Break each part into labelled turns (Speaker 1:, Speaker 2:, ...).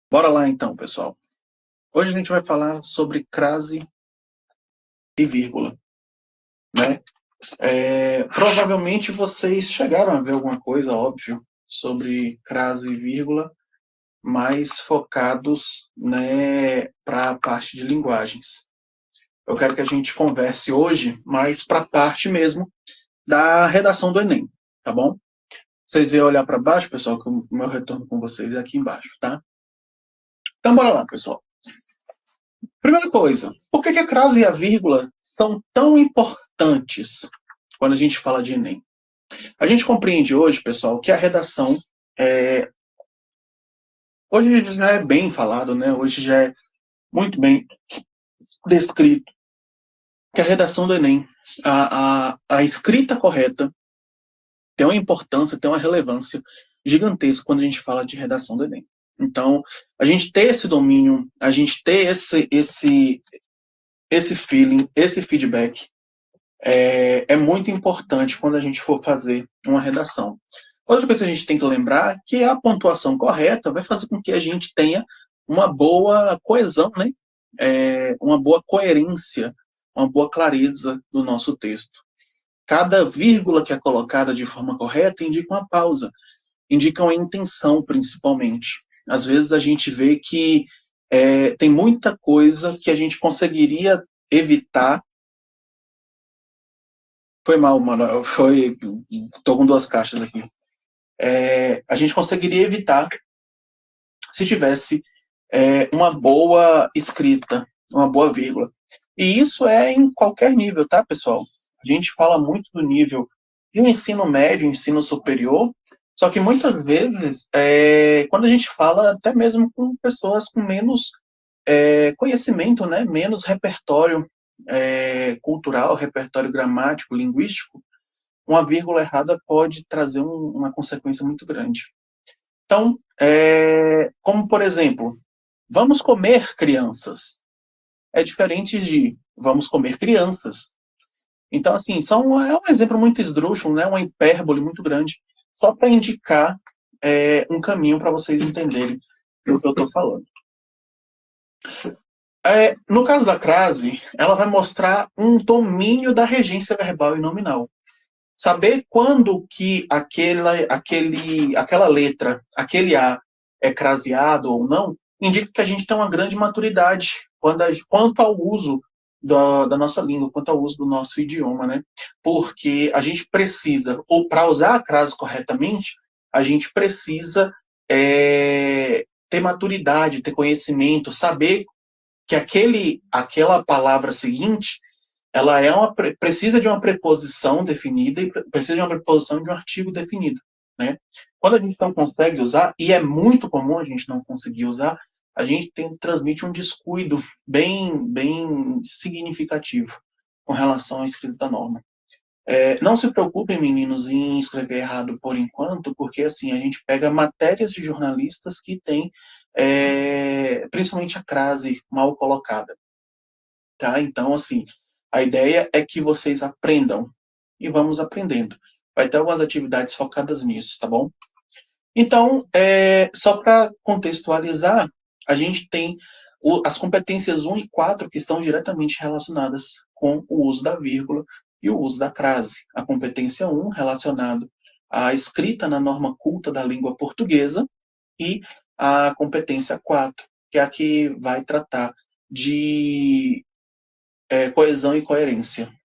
Speaker 1: Bora lá então, pessoal. Hoje a gente vai falar sobre crase e vírgula, né? Provavelmente vocês chegaram a ver alguma coisa, óbvio, sobre crase e vírgula, mais focados, né, para a parte de linguagens. Eu quero que a gente converse hoje mais para a parte mesmo da redação do Enem, tá bom? Vocês vão olhar para baixo, pessoal, que o meu retorno com vocês é aqui embaixo, tá? Então bora lá, pessoal. Primeira coisa, por que a crase e a vírgula são tão importantes quando a gente fala de Enem? A gente compreende hoje, pessoal, que a redação, é, hoje já é bem falado, né? Hoje já é muito bem descrito que a redação do Enem, a escrita correta, tem uma importância, tem uma relevância gigantesca quando a gente fala de redação do Enem. Então, a gente ter esse domínio, a gente ter esse feeling, esse feedback, é muito importante quando a gente for fazer uma redação. Outra coisa que a gente tem que lembrar é que a pontuação correta vai fazer com que a gente tenha uma boa coesão, né? Uma boa coerência, uma boa clareza do nosso texto. Cada vírgula que é colocada de forma correta indica uma pausa, indica uma intenção, principalmente. Às vezes a gente vê que tem muita coisa que a gente conseguiria evitar. Foi mal, mano. Tô com duas caixas aqui. A gente conseguiria evitar se tivesse uma boa escrita, uma boa vírgula. E isso é em qualquer nível, tá, pessoal? A gente fala muito do nível do ensino médio, ensino superior, só que muitas vezes, quando a gente fala até mesmo com pessoas com menos conhecimento, né, menos repertório cultural, repertório gramático, linguístico, uma vírgula errada pode trazer uma consequência muito grande. Então, como por exemplo, vamos comer crianças. É diferente de vamos comer crianças. Então, assim, é um exemplo muito esdrúxulo, né? Uma hipérbole muito grande, só para indicar um caminho para vocês entenderem o que eu estou falando. No caso da crase, ela vai mostrar um domínio da regência verbal e nominal. Saber quando que aquela letra, aquele A é craseado ou não, indica que a gente tem uma grande maturidade quanto ao uso da nossa língua, quanto ao uso do nosso idioma, né? Porque a gente precisa, ou para usar a crase corretamente, a gente precisa ter maturidade, ter conhecimento, saber que aquela palavra seguinte ela precisa de uma preposição definida e precisa de uma preposição de um artigo definido, né? Quando a gente não consegue usar, e é muito comum a gente não conseguir usar, a gente transmite um descuido bem significativo com relação à escrita da norma. Não se preocupem, meninos, em escrever errado por enquanto, porque assim a gente pega matérias de jornalistas que têm principalmente a crase mal colocada. Tá? Então, assim, a ideia é que vocês aprendam e vamos aprendendo. Vai ter algumas atividades focadas nisso, tá bom? Então, só para contextualizar, a gente tem as competências 1 e 4 que estão diretamente relacionadas com o uso da vírgula e o uso da crase. A competência 1 relacionado à escrita na norma culta da língua portuguesa e a competência 4, que é a que vai tratar de coesão e coerência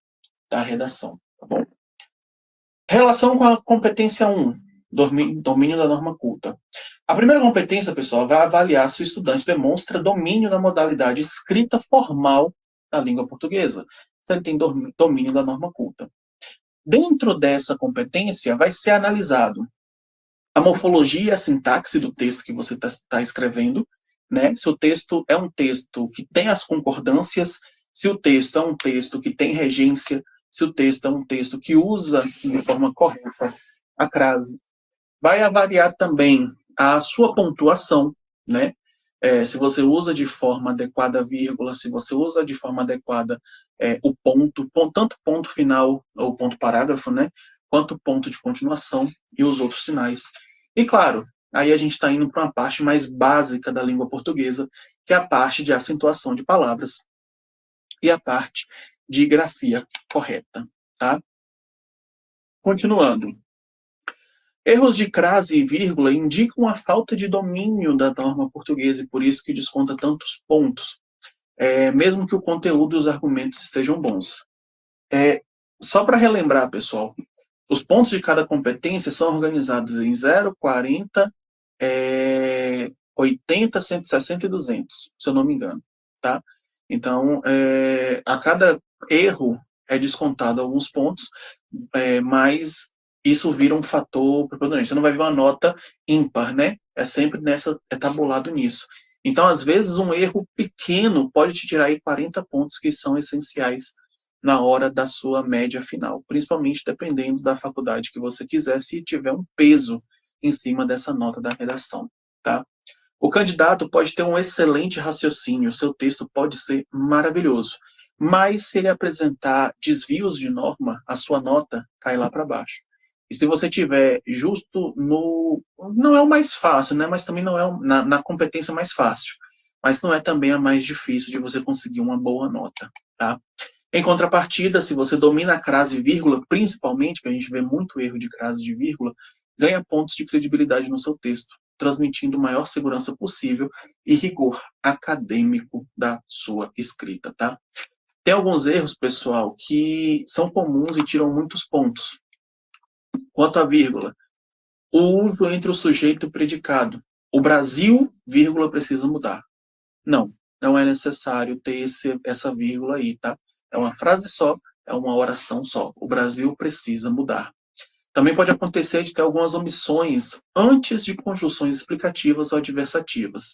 Speaker 1: da redação. Tá bom? Relação com a competência 1, domínio da norma culta. A primeira competência, pessoal, vai avaliar se o estudante demonstra domínio da modalidade escrita formal da língua portuguesa, se ele tem domínio da norma culta. Dentro dessa competência, vai ser analisado a morfologia e a sintaxe do texto que você está escrevendo, né? Se o texto é um texto que tem as concordâncias, se o texto é um texto que tem regência, se o texto é um texto que usa de forma correta a crase. Vai avaliar também a sua pontuação, né? Se você usa de forma adequada a vírgula, se você usa de forma adequada o tanto ponto final ou ponto parágrafo, né? Quanto ponto de continuação e os outros sinais. E claro, aí a gente está indo para uma parte mais básica da língua portuguesa, que é a parte de acentuação de palavras e a parte de grafia correta, tá? Continuando. Erros de crase e vírgula indicam a falta de domínio da norma portuguesa e por isso que desconta tantos pontos, mesmo que o conteúdo e os argumentos estejam bons. Só para relembrar, pessoal, os pontos de cada competência são organizados em 0, 40, 80, 160 e 200, se eu não me engano, tá? Então, a cada erro é descontado alguns pontos, mas isso vira um fator preponderante. Você não vai ver uma nota ímpar, né? É tabulado nisso. Então, às vezes, um erro pequeno pode te tirar aí 40 pontos que são essenciais na hora da sua média final, principalmente dependendo da faculdade que você quiser, se tiver um peso em cima dessa nota da redação, tá? O candidato pode ter um excelente raciocínio, seu texto pode ser maravilhoso, mas se ele apresentar desvios de norma, a sua nota cai lá para baixo. E se você tiver justo no. Não é o mais fácil, né? Mas também não é na competência mais fácil. Mas não é também a mais difícil de você conseguir uma boa nota, tá? Em contrapartida, se você domina a crase e vírgula, principalmente, que a gente vê muito erro de crase de vírgula, ganha pontos de credibilidade no seu texto, transmitindo maior segurança possível e rigor acadêmico da sua escrita, tá? Tem alguns erros, pessoal, que são comuns e tiram muitos pontos. Quanto à vírgula, o uso entre o sujeito e o predicado. O Brasil, vírgula, precisa mudar. Não, não é necessário ter essa vírgula aí, tá? É uma frase só, é uma oração só. O Brasil precisa mudar. Também pode acontecer de ter algumas omissões antes de conjunções explicativas ou adversativas.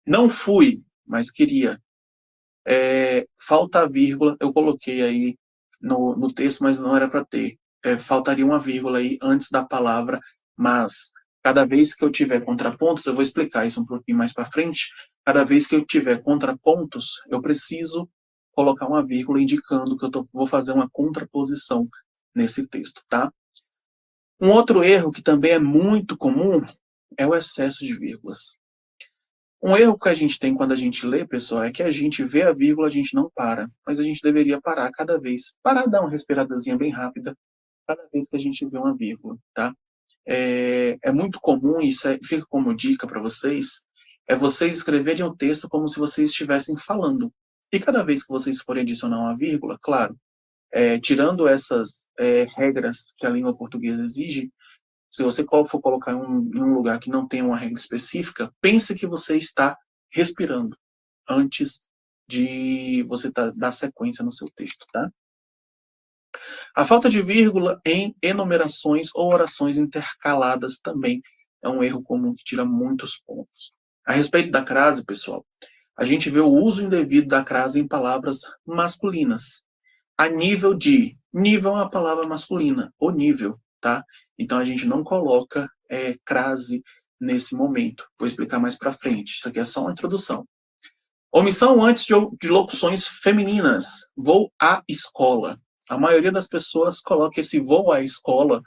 Speaker 1: Não fui, mas queria. Falta a vírgula, eu coloquei aí no texto, mas não era para ter. Faltaria uma vírgula aí antes da palavra, mas cada vez que eu tiver contrapontos, eu vou explicar isso um pouquinho mais para frente. Cada vez que eu tiver contrapontos, eu preciso colocar uma vírgula indicando que vou fazer uma contraposição nesse texto, tá? Um outro erro que também é muito comum é o excesso de vírgulas. Um erro que a gente tem quando a gente lê, pessoal, é que a gente vê a vírgula, a gente não para, mas a gente deveria parar cada vez. Parar, dar uma respiradazinha bem rápida, cada vez que a gente vê uma vírgula, tá? É muito comum, isso fica como dica para vocês, é vocês escreverem o texto como se vocês estivessem falando. E cada vez que vocês forem adicionar uma vírgula, claro, tirando essas regras que a língua portuguesa exige, se você for colocar em um lugar que não tem uma regra específica, pense que você está respirando antes de você dar sequência no seu texto, tá? A falta de vírgula em enumerações ou orações intercaladas também é um erro comum que tira muitos pontos. A respeito da crase, pessoal, a gente vê o uso indevido da crase em palavras masculinas. A nível de. Nível é uma palavra masculina, o nível, tá? Então a gente não coloca crase nesse momento. Vou explicar mais para frente. Isso aqui é só uma introdução. Omissão antes de locuções femininas. Vou à escola. A maioria das pessoas coloca esse vou à escola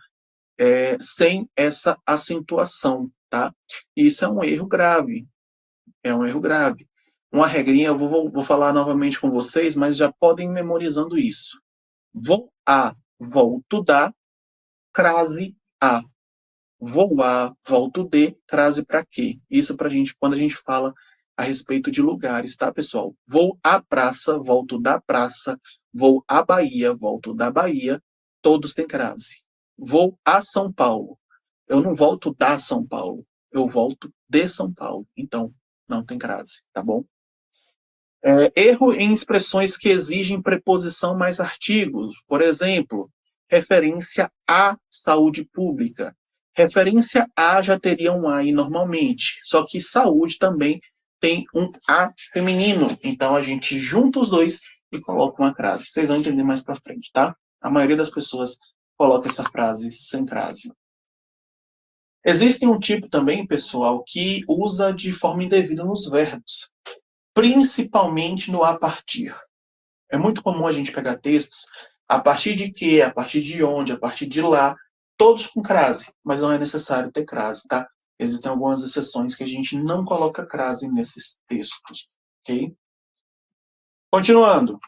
Speaker 1: sem essa acentuação, tá? E isso é um erro grave. É um erro grave. Uma regrinha, eu vou falar novamente com vocês, mas já podem ir memorizando isso. Vou a, volto da, crase a. Vou a, volto de, crase para quê? Isso para gente, quando a gente fala a respeito de lugares, tá, pessoal? Vou à praça, volto da praça. Vou à Bahia, volto da Bahia. Todos têm crase. Vou a São Paulo. Eu não volto da São Paulo. Eu volto de São Paulo. Então, não tem crase, tá bom? Erro em expressões que exigem preposição mais artigos. Por exemplo, referência à saúde pública. Referência a já teria um A aí normalmente, só que saúde também tem um A feminino. Então a gente junta os dois e coloca uma crase. Vocês vão entender mais para frente, tá? A maioria das pessoas coloca essa frase sem crase. Existe um tipo também, pessoal, que usa de forma indevida nos verbos, principalmente no a partir. É muito comum a gente pegar textos a partir de quê, a partir de onde, a partir de lá, todos com crase, mas não é necessário ter crase, tá? Existem algumas exceções que a gente não coloca crase nesses textos, ok? Continuando.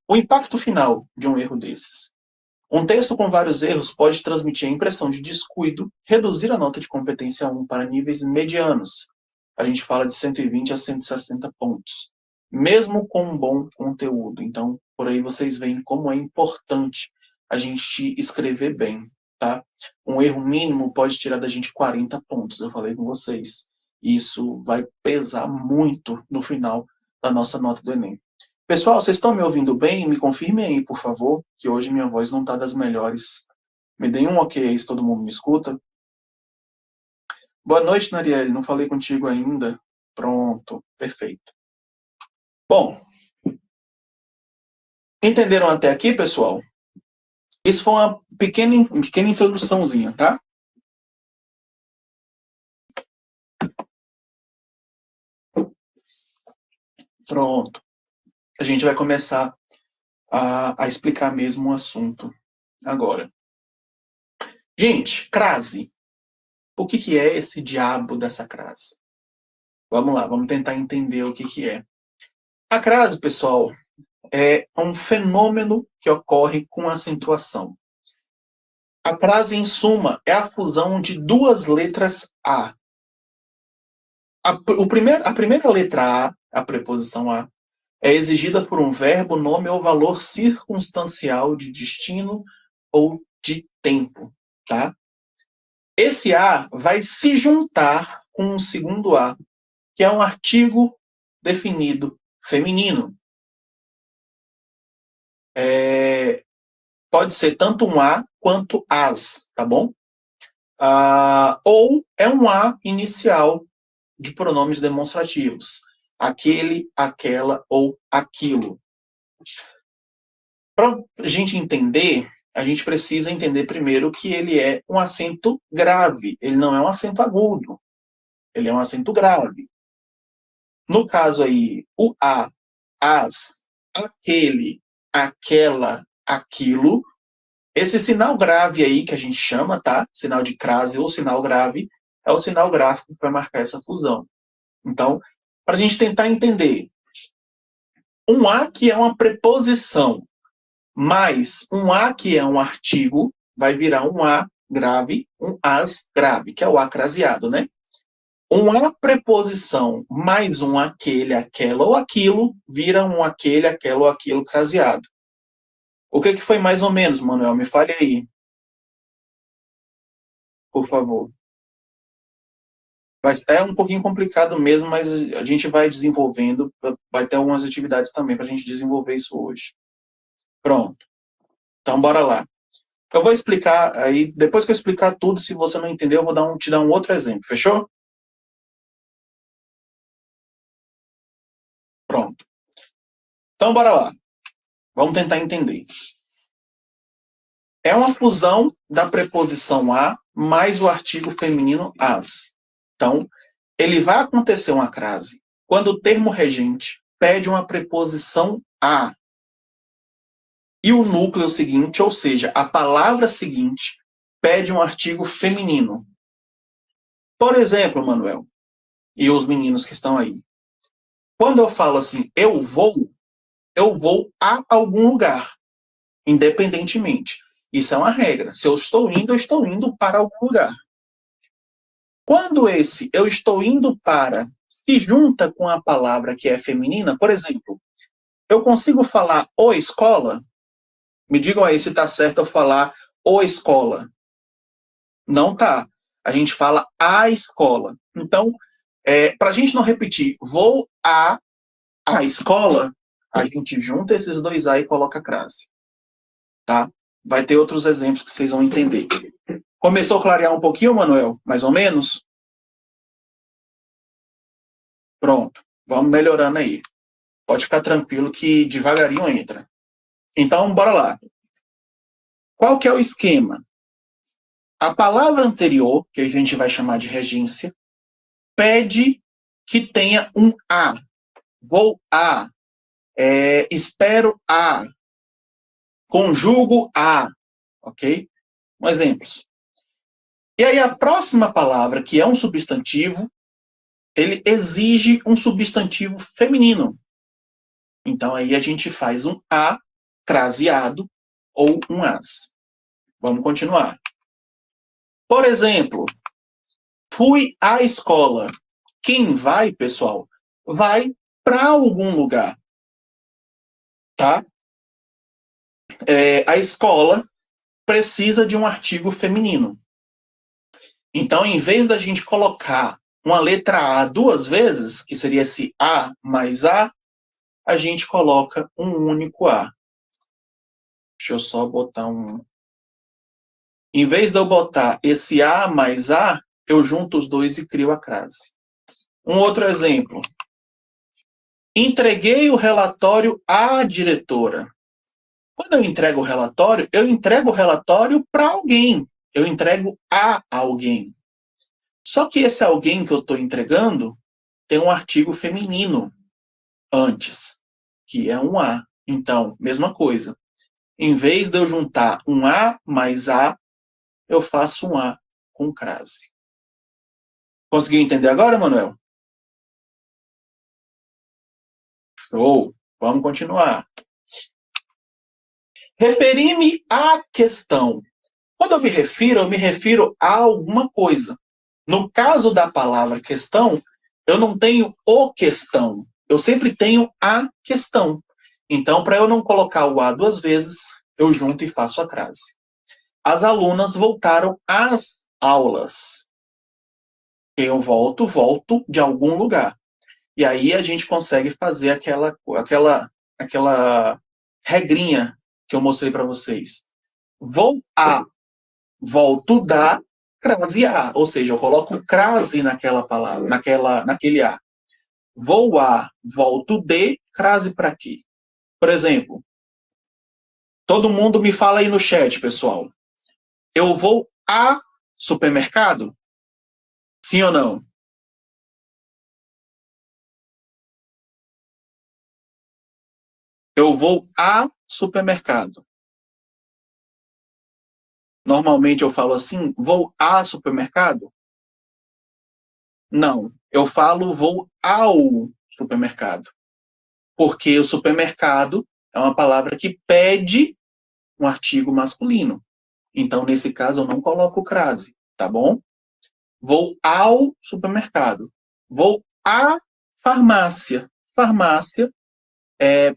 Speaker 1: O impacto final de um erro desses. Um texto com vários erros pode transmitir a impressão de descuido, reduzir a nota de competência 1 para níveis medianos. A gente fala de 120 a 160 pontos. Mesmo com um bom conteúdo. Então, por aí vocês veem como é importante a gente escrever bem, tá? Um erro mínimo pode tirar da gente 40 pontos, eu falei com vocês. Isso vai pesar muito no final da nossa nota do Enem. Pessoal, vocês estão me ouvindo bem? Me confirmem aí, por favor, que hoje minha voz não está das melhores. Me deem um ok se todo mundo me escuta. Boa noite, Narielle. Não falei contigo ainda. Pronto, perfeito. Bom, entenderam até aqui, pessoal? Isso foi uma pequena introduçãozinha, tá? Pronto. A gente vai começar a explicar mesmo o assunto agora. Gente, crase. O que é esse diabo dessa crase? Vamos lá, vamos tentar entender o que é. A crase, pessoal, é um fenômeno que ocorre com acentuação. A crase, em suma, é a fusão de duas letras A. A primeira letra A, a preposição A, é exigida por um verbo, nome ou valor circunstancial de destino ou de tempo, tá? Esse A vai se juntar com um segundo A, que é um artigo definido feminino. Pode ser tanto um A quanto as, tá bom? Ou é um A inicial de pronomes demonstrativos. Aquele, aquela ou aquilo. Para a gente entender, a gente precisa entender primeiro que ele é um acento grave. Ele não é um acento agudo. Ele é um acento grave. No caso aí, o a, as, aquele, aquela, aquilo, esse sinal grave aí que a gente chama, tá? Sinal de crase ou sinal grave, é o sinal gráfico que vai marcar essa fusão. Então, para a gente tentar entender, um a que é uma preposição mais um a que é um artigo, vai virar um a grave, um as grave, que é o a craseado, né? Uma preposição mais um aquele, aquela ou aquilo, vira um aquele, aquela ou aquilo craseado. O que foi mais ou menos, Manuel? Me fale aí, por favor. É um pouquinho complicado mesmo, mas a gente vai desenvolvendo, vai ter algumas atividades também para a gente desenvolver isso hoje. Pronto. Então, bora lá. Eu vou explicar aí, depois que eu explicar tudo, se você não entendeu, eu vou te dar um outro exemplo, fechou? Pronto. Então, bora lá. Vamos tentar entender. É uma fusão da preposição a mais o artigo feminino as. Então, ele vai acontecer uma crase quando o termo regente pede uma preposição a e o núcleo seguinte, ou seja, a palavra seguinte, pede um artigo feminino. Por exemplo, Manuel, e os meninos que estão aí. Quando eu falo assim, eu vou a algum lugar, independentemente. Isso é uma regra. Se eu estou indo para algum lugar. Quando esse eu estou indo para se junta com a palavra que é feminina, por exemplo, eu consigo falar o escola? Me digam aí se está certo eu falar o escola. Não tá. A gente fala a escola. Então, para a gente não repetir, vou a escola, a gente junta esses dois A e coloca a crase. Tá? Vai ter outros exemplos que vocês vão entender. Começou a clarear um pouquinho, Manuel? Mais ou menos? Pronto. Vamos melhorando aí. Pode ficar tranquilo que devagarinho entra. Então, bora lá. Qual que é o esquema? A palavra anterior, que a gente vai chamar de regência, pede que tenha um a. Vou a. Espero a. Conjugo a. Ok? Um exemplo. E aí a próxima palavra, que é um substantivo, ele exige um substantivo feminino. Então aí a gente faz um a craseado ou um as. Vamos continuar. Por exemplo, fui à escola. Quem vai, pessoal, vai para algum lugar, tá? A escola precisa de um artigo feminino. Então, em vez da gente colocar uma letra A duas vezes, que seria esse A mais a gente coloca um único A. Deixa eu só botar um. Em vez de eu botar esse A mais A, eu junto os dois e crio a crase. Um outro exemplo. Entreguei o relatório à diretora. Quando eu entrego o relatório para alguém. Eu entrego a alguém. Só que esse alguém que eu estou entregando tem um artigo feminino antes, que é um a. Então, mesma coisa. Em vez de eu juntar um a mais a, eu faço um a com crase. Conseguiu entender agora, Manuel? Show! Vamos continuar. Referi-me à questão. Quando eu me refiro a alguma coisa. No caso da palavra questão, eu não tenho o questão. Eu sempre tenho a questão. Então, para eu não colocar o a duas vezes, eu junto e faço a crase. As alunas voltaram às aulas. Eu volto de algum lugar. E aí a gente consegue fazer aquela regrinha que eu mostrei para vocês. Vou a, volto da, crase a. Ou seja, eu coloco crase naquela palavra, naquele a. Vou a, volto de, crase para aqui. Por exemplo, todo mundo me fala aí no chat, pessoal. Eu vou a supermercado? Sim ou não? Eu vou a supermercado. Normalmente eu falo assim, vou a supermercado? Não, eu falo vou ao supermercado. Porque o supermercado é uma palavra que pede um artigo masculino. Então, nesse caso, eu não coloco crase, tá bom? Vou ao supermercado. Vou à farmácia. Farmácia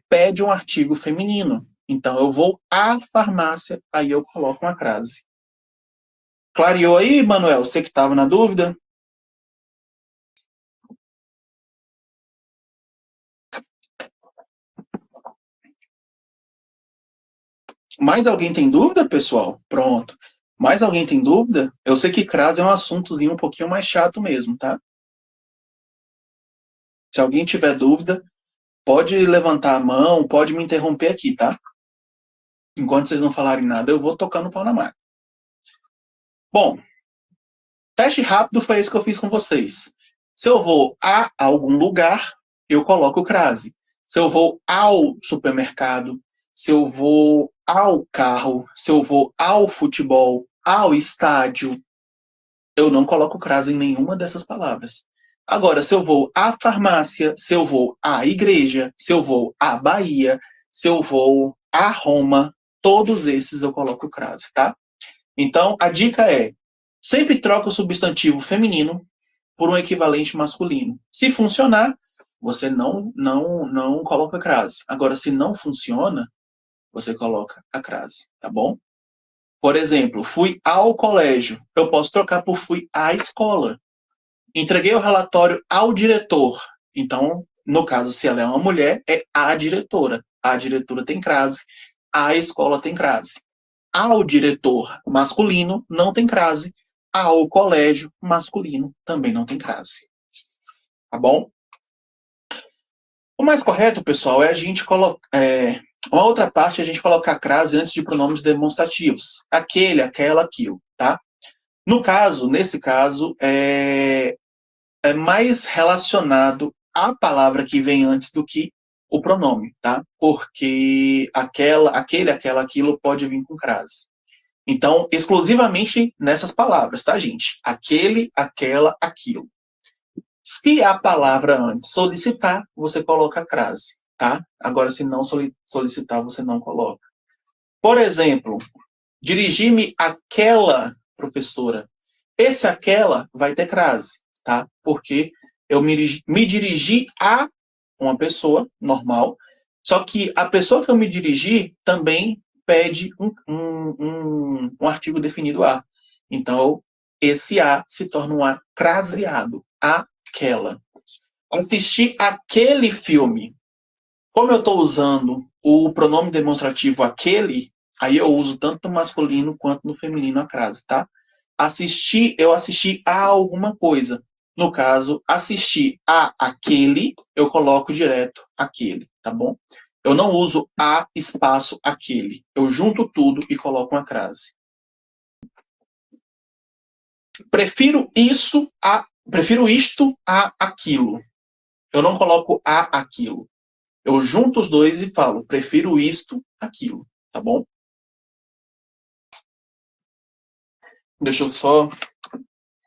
Speaker 1: pede um artigo feminino. Então, eu vou à farmácia, aí eu coloco uma crase. Clareou aí, Manuel? Você que estava na dúvida? Mais alguém tem dúvida, pessoal? Pronto. Mais alguém tem dúvida? Eu sei que crase é um assuntozinho um pouquinho mais chato mesmo, tá? Se alguém tiver dúvida, pode levantar a mão, pode me interromper aqui, tá? Enquanto vocês não falarem nada, eu vou tocando o pau na máquina. Bom, teste rápido foi esse que eu fiz com vocês. Se eu vou a algum lugar, eu coloco crase. Se eu vou ao supermercado, se eu vou ao carro, se eu vou ao futebol, ao estádio, eu não coloco crase em nenhuma dessas palavras. Agora, se eu vou à farmácia, se eu vou à igreja, se eu vou à Bahia, se eu vou a Roma, todos esses eu coloco crase, tá? Então, a dica é, sempre troca o substantivo feminino por um equivalente masculino. Se funcionar, você não coloca crase. Agora, se não funciona, você coloca a crase, tá bom? Por exemplo, fui ao colégio. Eu posso trocar por fui à escola. Entreguei o relatório ao diretor. Então, no caso, se ela é uma mulher, é a diretora. A diretora tem crase, a escola tem crase. Ao diretor masculino, não tem crase. Ao colégio masculino, também não tem crase. Tá bom? O mais correto, pessoal, é a gente colocar. Uma outra parte é a gente colocar crase antes de pronomes demonstrativos. Aquele, aquela, aquilo, tá? Nesse caso, é mais relacionado à palavra que vem antes do que o pronome, tá? Porque aquele, aquela, aquilo pode vir com crase. Então, exclusivamente nessas palavras, tá, gente? Aquele, aquela, aquilo. Se a palavra antes solicitar, você coloca a crase, tá? Agora, se não solicitar, você não coloca. Por exemplo, dirigi-me àquela professora. Esse aquela vai ter crase, tá? Porque eu me dirigi a uma pessoa normal, só que a pessoa que eu me dirigi também pede um artigo definido a. Então, esse a se torna um a craseado. Aquela. Assisti aquele filme. Como eu estou usando o pronome demonstrativo aquele, aí eu uso tanto no masculino quanto no feminino a crase, tá? Eu assisti a alguma coisa. No caso, assistir a aquele, eu coloco direto aquele, tá bom? Eu não uso a espaço aquele. Eu junto tudo e coloco uma crase. Prefiro isto a aquilo. Eu não coloco a aquilo. Eu junto os dois e falo, prefiro isto aquilo, tá bom? Deixa eu só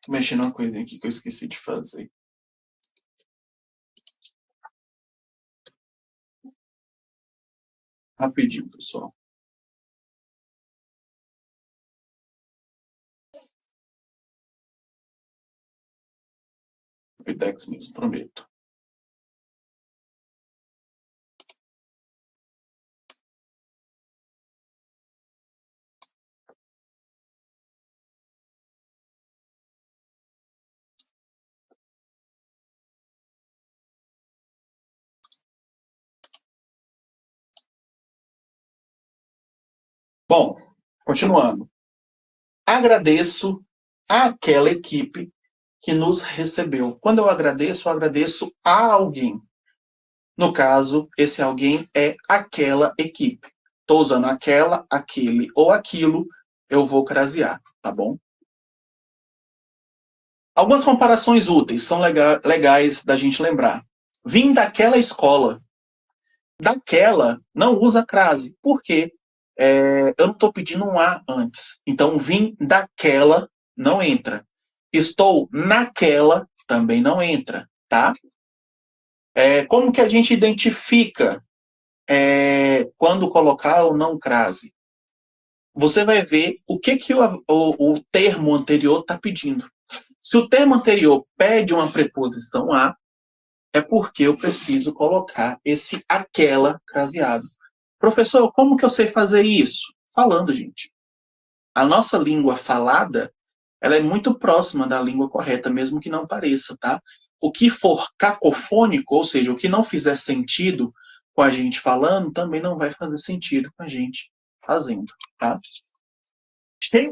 Speaker 1: mexer numa coisinha aqui que eu esqueci de fazer. Rapidinho, pessoal. Videx mesmo, prometo. Bom, continuando. Agradeço àquela equipe que nos recebeu. Quando eu agradeço a alguém. No caso, esse alguém é aquela equipe. Estou usando aquela, aquele ou aquilo, eu vou crasear, tá bom? Algumas comparações úteis são legais da gente lembrar. Vim daquela escola. Daquela não usa crase. Por quê? Eu não estou pedindo um A antes. Então, vim daquela não entra. Estou naquela também não entra, tá? Como que a gente identifica quando colocar ou não crase? Você vai ver o que o termo anterior está pedindo. Se o termo anterior pede uma preposição a, é porque eu preciso colocar esse aquela craseado. Professor, como que eu sei fazer isso? Falando, gente. A nossa língua falada, ela é muito próxima da língua correta, mesmo que não pareça, tá? O que for cacofônico, ou seja, o que não fizer sentido com a gente falando, também não vai fazer sentido com a gente fazendo, tá?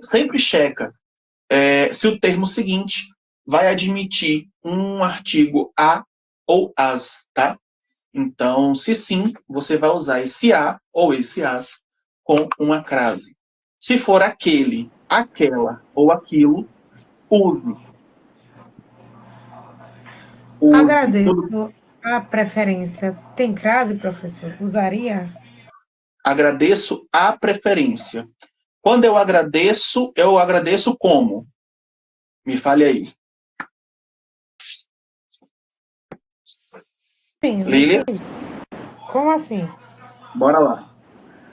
Speaker 1: Sempre checa se o termo seguinte vai admitir um artigo a ou as, tá? Então, se sim, você vai usar esse a ou esse as com uma crase. Se for aquele, aquela ou aquilo, use. Use.
Speaker 2: Agradeço a preferência. Tem crase, professor? Usaria?
Speaker 1: Agradeço a preferência. Quando eu agradeço como? Me fale aí.
Speaker 2: Sim, não
Speaker 1: Lília,
Speaker 2: entendi. Como assim?
Speaker 1: bora lá.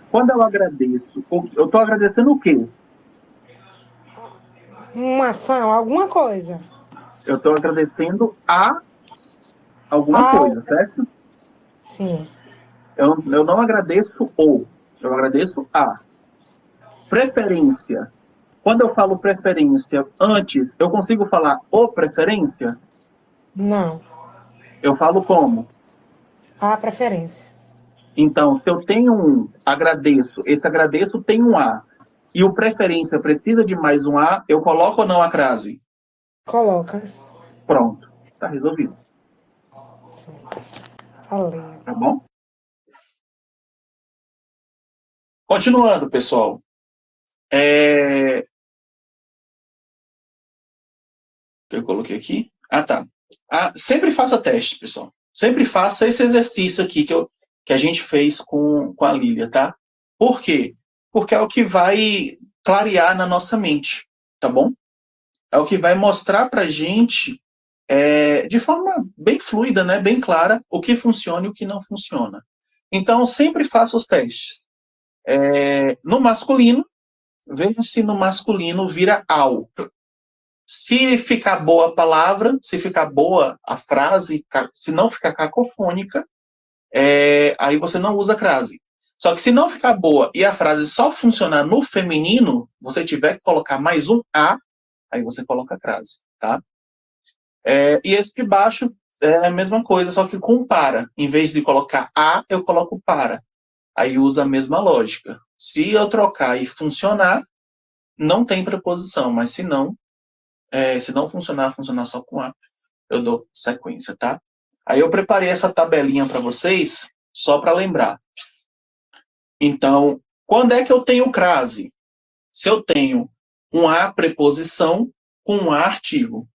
Speaker 1: Quando eu agradeço, eu estou agradecendo o quê?
Speaker 2: Uma ação, alguma coisa.
Speaker 1: Eu estou agradecendo a alguma
Speaker 2: Ao...
Speaker 1: coisa, certo?
Speaker 2: Sim.
Speaker 1: Eu não agradeço o, eu agradeço a. Preferência. Quando eu falo preferência antes, eu consigo falar o preferência?
Speaker 2: Não.
Speaker 1: Eu falo como?
Speaker 2: A preferência.
Speaker 1: Então, se eu tenho um agradeço, esse agradeço tem um A, e o preferência precisa de mais um A, eu coloco ou não a crase?
Speaker 2: Coloca.
Speaker 1: Pronto, está resolvido.
Speaker 2: Sim. Falei.
Speaker 1: Tá bom? Continuando, pessoal. Eu coloquei aqui. Ah, tá. Sempre faça teste, pessoal. Sempre faça esse exercício aqui que a gente fez com a Lília, tá? Por quê? Porque é o que vai clarear na nossa mente, tá bom? É o que vai mostrar pra gente, de forma bem fluida, né, bem clara, o que funciona e o que não funciona. Então, sempre faça os testes. No masculino, veja se no masculino vira ao. Se ficar boa a palavra, se ficar boa a frase, se não ficar cacofônica, aí você não usa crase. Só que se não ficar boa e a frase só funcionar no feminino, você tiver que colocar mais um a, aí você coloca crase, tá? E esse de baixo é a mesma coisa, só que com para. Em vez de colocar a, eu coloco para. Aí usa a mesma lógica. Se eu trocar e funcionar, não tem preposição, mas se não funcionar só com a, eu dou sequência, tá? Aí eu preparei essa tabelinha para vocês, só para lembrar. Então, quando é que eu tenho crase? Se eu tenho um a preposição com um a artigo.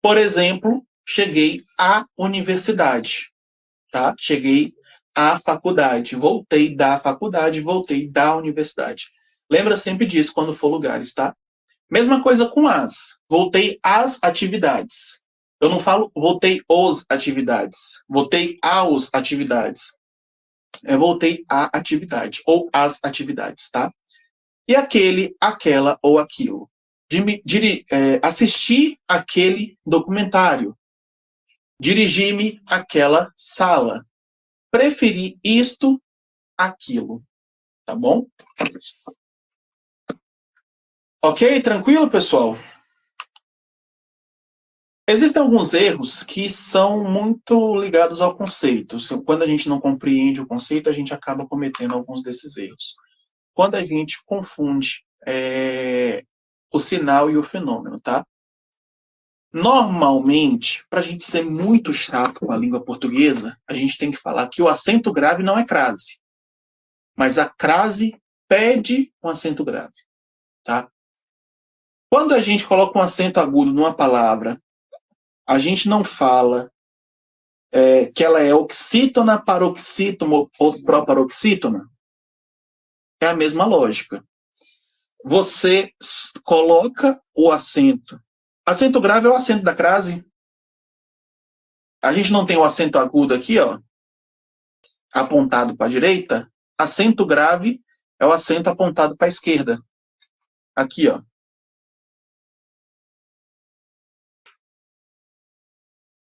Speaker 1: Por exemplo, cheguei à universidade, tá? Cheguei à faculdade, voltei da faculdade, voltei da universidade. Lembra sempre disso quando for lugares, tá? Mesma coisa com as. Voltei às atividades. Eu não falo voltei os atividades. Voltei aos atividades. Voltei à atividade. Ou às atividades, tá? E aquele, aquela ou aquilo. Assistir aquele documentário. Dirigir-me àquela sala. Preferi isto, aquilo. Tá bom? Ok? Tranquilo, pessoal? Existem alguns erros que são muito ligados ao conceito. Quando a gente não compreende o conceito, a gente acaba cometendo alguns desses erros. Quando a gente confunde o sinal e o fenômeno, tá? Normalmente, para a gente ser muito chato com a língua portuguesa, a gente tem que falar que o acento grave não é crase, mas a crase pede um acento grave, tá? Quando a gente coloca um acento agudo numa palavra, a gente não fala que ela é oxítona, paroxítona ou proparoxítona. É a mesma lógica. Você coloca o acento. Acento grave é o acento da crase. A gente não tem o acento agudo aqui, ó, apontado para a direita. Acento grave é o acento apontado para a esquerda. Aqui, ó.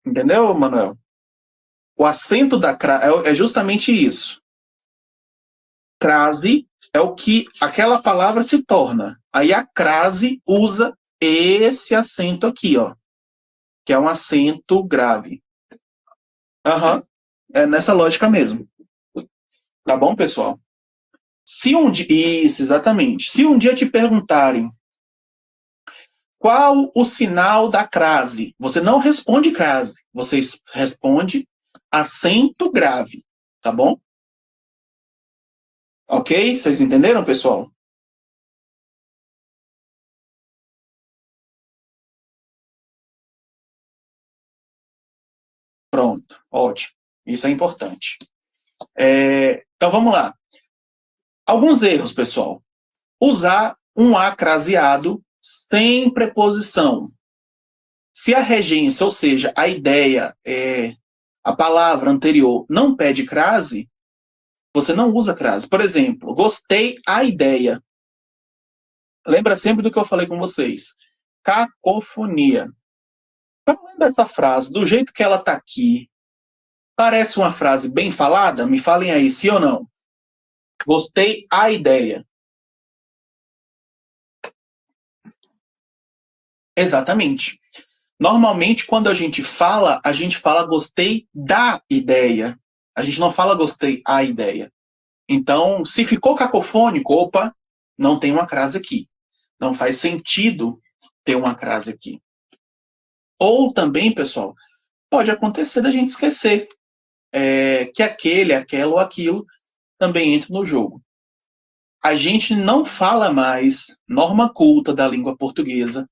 Speaker 1: Entendeu, Manuel? O acento da crase é justamente isso. Crase é o que aquela palavra se torna. Aí a crase usa esse acento aqui, ó, que é um acento grave. Aham, é nessa lógica mesmo. Tá bom, pessoal? Se um dia, isso, exatamente. Se um dia te perguntarem qual o sinal da crase, você não responde crase, você responde acento grave, tá bom? Ok? Vocês entenderam, pessoal? Pronto, ótimo. Isso é importante. Então vamos lá. Alguns erros, pessoal. Usar um a craseado sem preposição. Se a regência, ou seja, a ideia, a palavra anterior, não pede crase, você não usa crase. Por exemplo, gostei a ideia. Lembra sempre do que eu falei com vocês. Cacofonia. Falando dessa frase, do jeito que ela está aqui, parece uma frase bem falada? Me falem aí, sim ou não? Gostei a ideia. Exatamente. Normalmente, quando a gente fala gostei da ideia. A gente não fala gostei a ideia. Então, se ficou cacofônico, opa, não tem uma crase aqui. Não faz sentido ter uma crase aqui. Ou também, pessoal, pode acontecer da gente esquecer que aquele, aquela ou aquilo também entra no jogo. A gente não fala mais norma culta da língua portuguesa.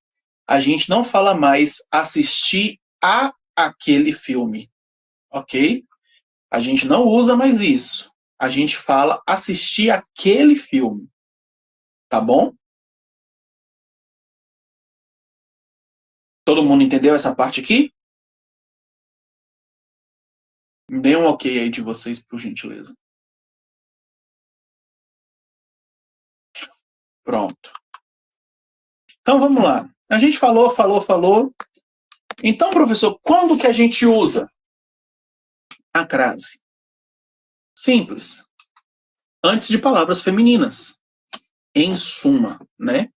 Speaker 1: A gente não fala mais assistir a aquele filme, ok? A gente não usa mais isso. A gente fala assistir aquele filme, tá bom? Todo mundo entendeu essa parte aqui? Dê um ok aí de vocês, por gentileza. Pronto. Então, vamos lá. A gente falou. Então, professor, quando que a gente usa a crase? Simples. Antes de palavras femininas. Em suma, né?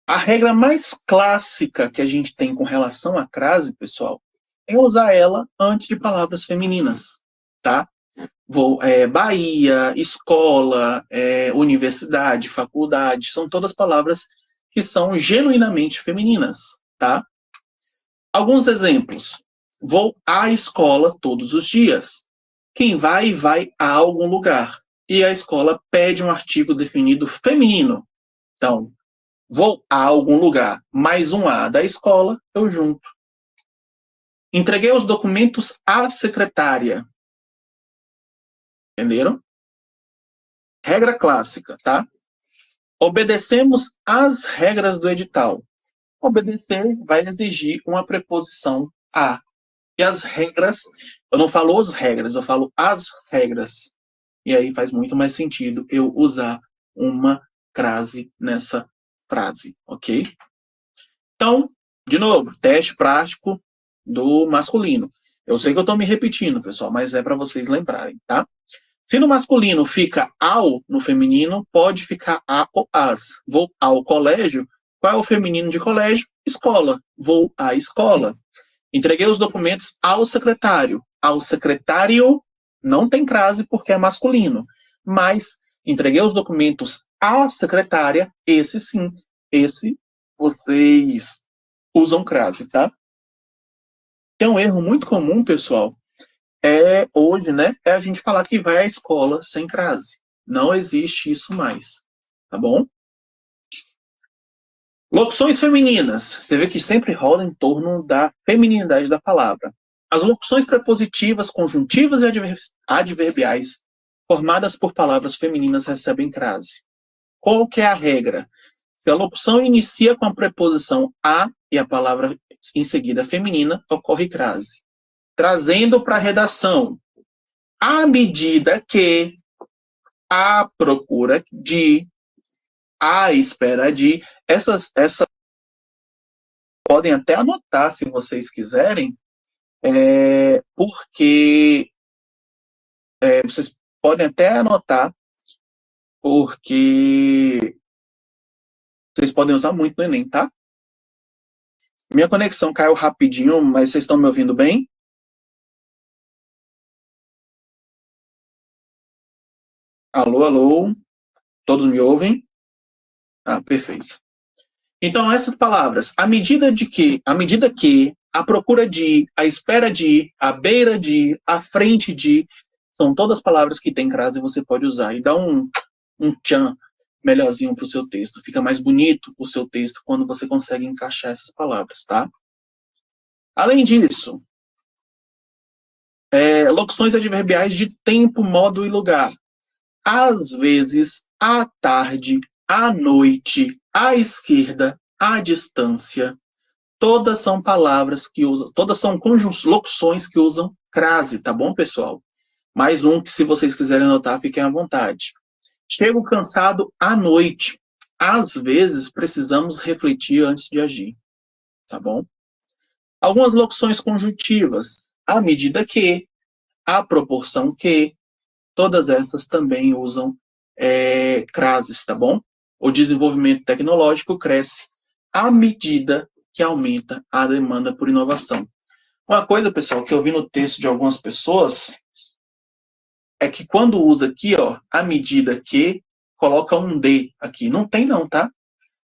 Speaker 1: A regra mais clássica que a gente tem com relação à crase, pessoal, é usar ela antes de palavras femininas, tá? Bahia, escola, universidade, faculdade, são todas palavras que são genuinamente femininas, tá? Alguns exemplos. Vou à escola todos os dias. Quem vai a algum lugar. E a escola pede um artigo definido feminino. Então, vou a algum lugar, mais um A da escola, eu junto. Entreguei os documentos à secretária. Entenderam? Regra clássica, tá? Obedecemos às regras do edital. Obedecer vai exigir uma preposição a. E as regras, eu não falo as regras, eu falo as regras. E aí faz muito mais sentido eu usar uma crase nessa frase, ok? Então, de novo, teste prático do masculino. Eu sei que eu estou me repetindo, pessoal, mas é para vocês lembrarem, tá? Se no masculino fica ao, no feminino pode ficar a ou as. Vou ao colégio. Qual é o feminino de colégio? Escola. Vou à escola. Entreguei os documentos ao secretário. Ao secretário não tem crase porque é masculino. Mas entreguei os documentos à secretária, esse sim. Esse vocês usam crase, tá? Tem um erro muito comum, pessoal, hoje, né, é a gente falar que vai à escola sem crase. Não existe isso mais, tá bom? Locuções femininas. Você vê que sempre rola em torno da feminilidade da palavra. As locuções prepositivas, conjuntivas e adverbiais formadas por palavras femininas recebem crase. Qual que é a regra? Se a locução inicia com a preposição a e a palavra em seguida feminina, ocorre crase. Trazendo para a redação. À medida que, à procura de, à espera de, essas podem até anotar se vocês quiserem, porque vocês podem até anotar, porque vocês podem usar muito no Enem, tá? Minha conexão caiu rapidinho, mas vocês estão me ouvindo bem? Alô, alô? Todos me ouvem? Ah, perfeito. Então, essas palavras, à medida que, à procura de, à espera de, à beira de, à frente de, são todas palavras que têm crase e você pode usar. E dá um tchan melhorzinho para o seu texto. Fica mais bonito o seu texto quando você consegue encaixar essas palavras, tá? Além disso, locuções adverbiais de tempo, modo e lugar. Às vezes, à tarde, à noite, à esquerda, à distância. Todas são palavras que usam, todas são locuções que usam crase, tá bom, pessoal? Mais um que, se vocês quiserem anotar, fiquem à vontade. Chego cansado à noite. Às vezes, precisamos refletir antes de agir, tá bom? Algumas locuções conjuntivas. À medida que, à proporção que, todas essas também usam crases, tá bom? O desenvolvimento tecnológico cresce à medida que aumenta a demanda por inovação. Uma coisa, pessoal, que eu vi no texto de algumas pessoas é que quando usa aqui, ó, à medida que, coloca um D aqui. Não tem não, tá?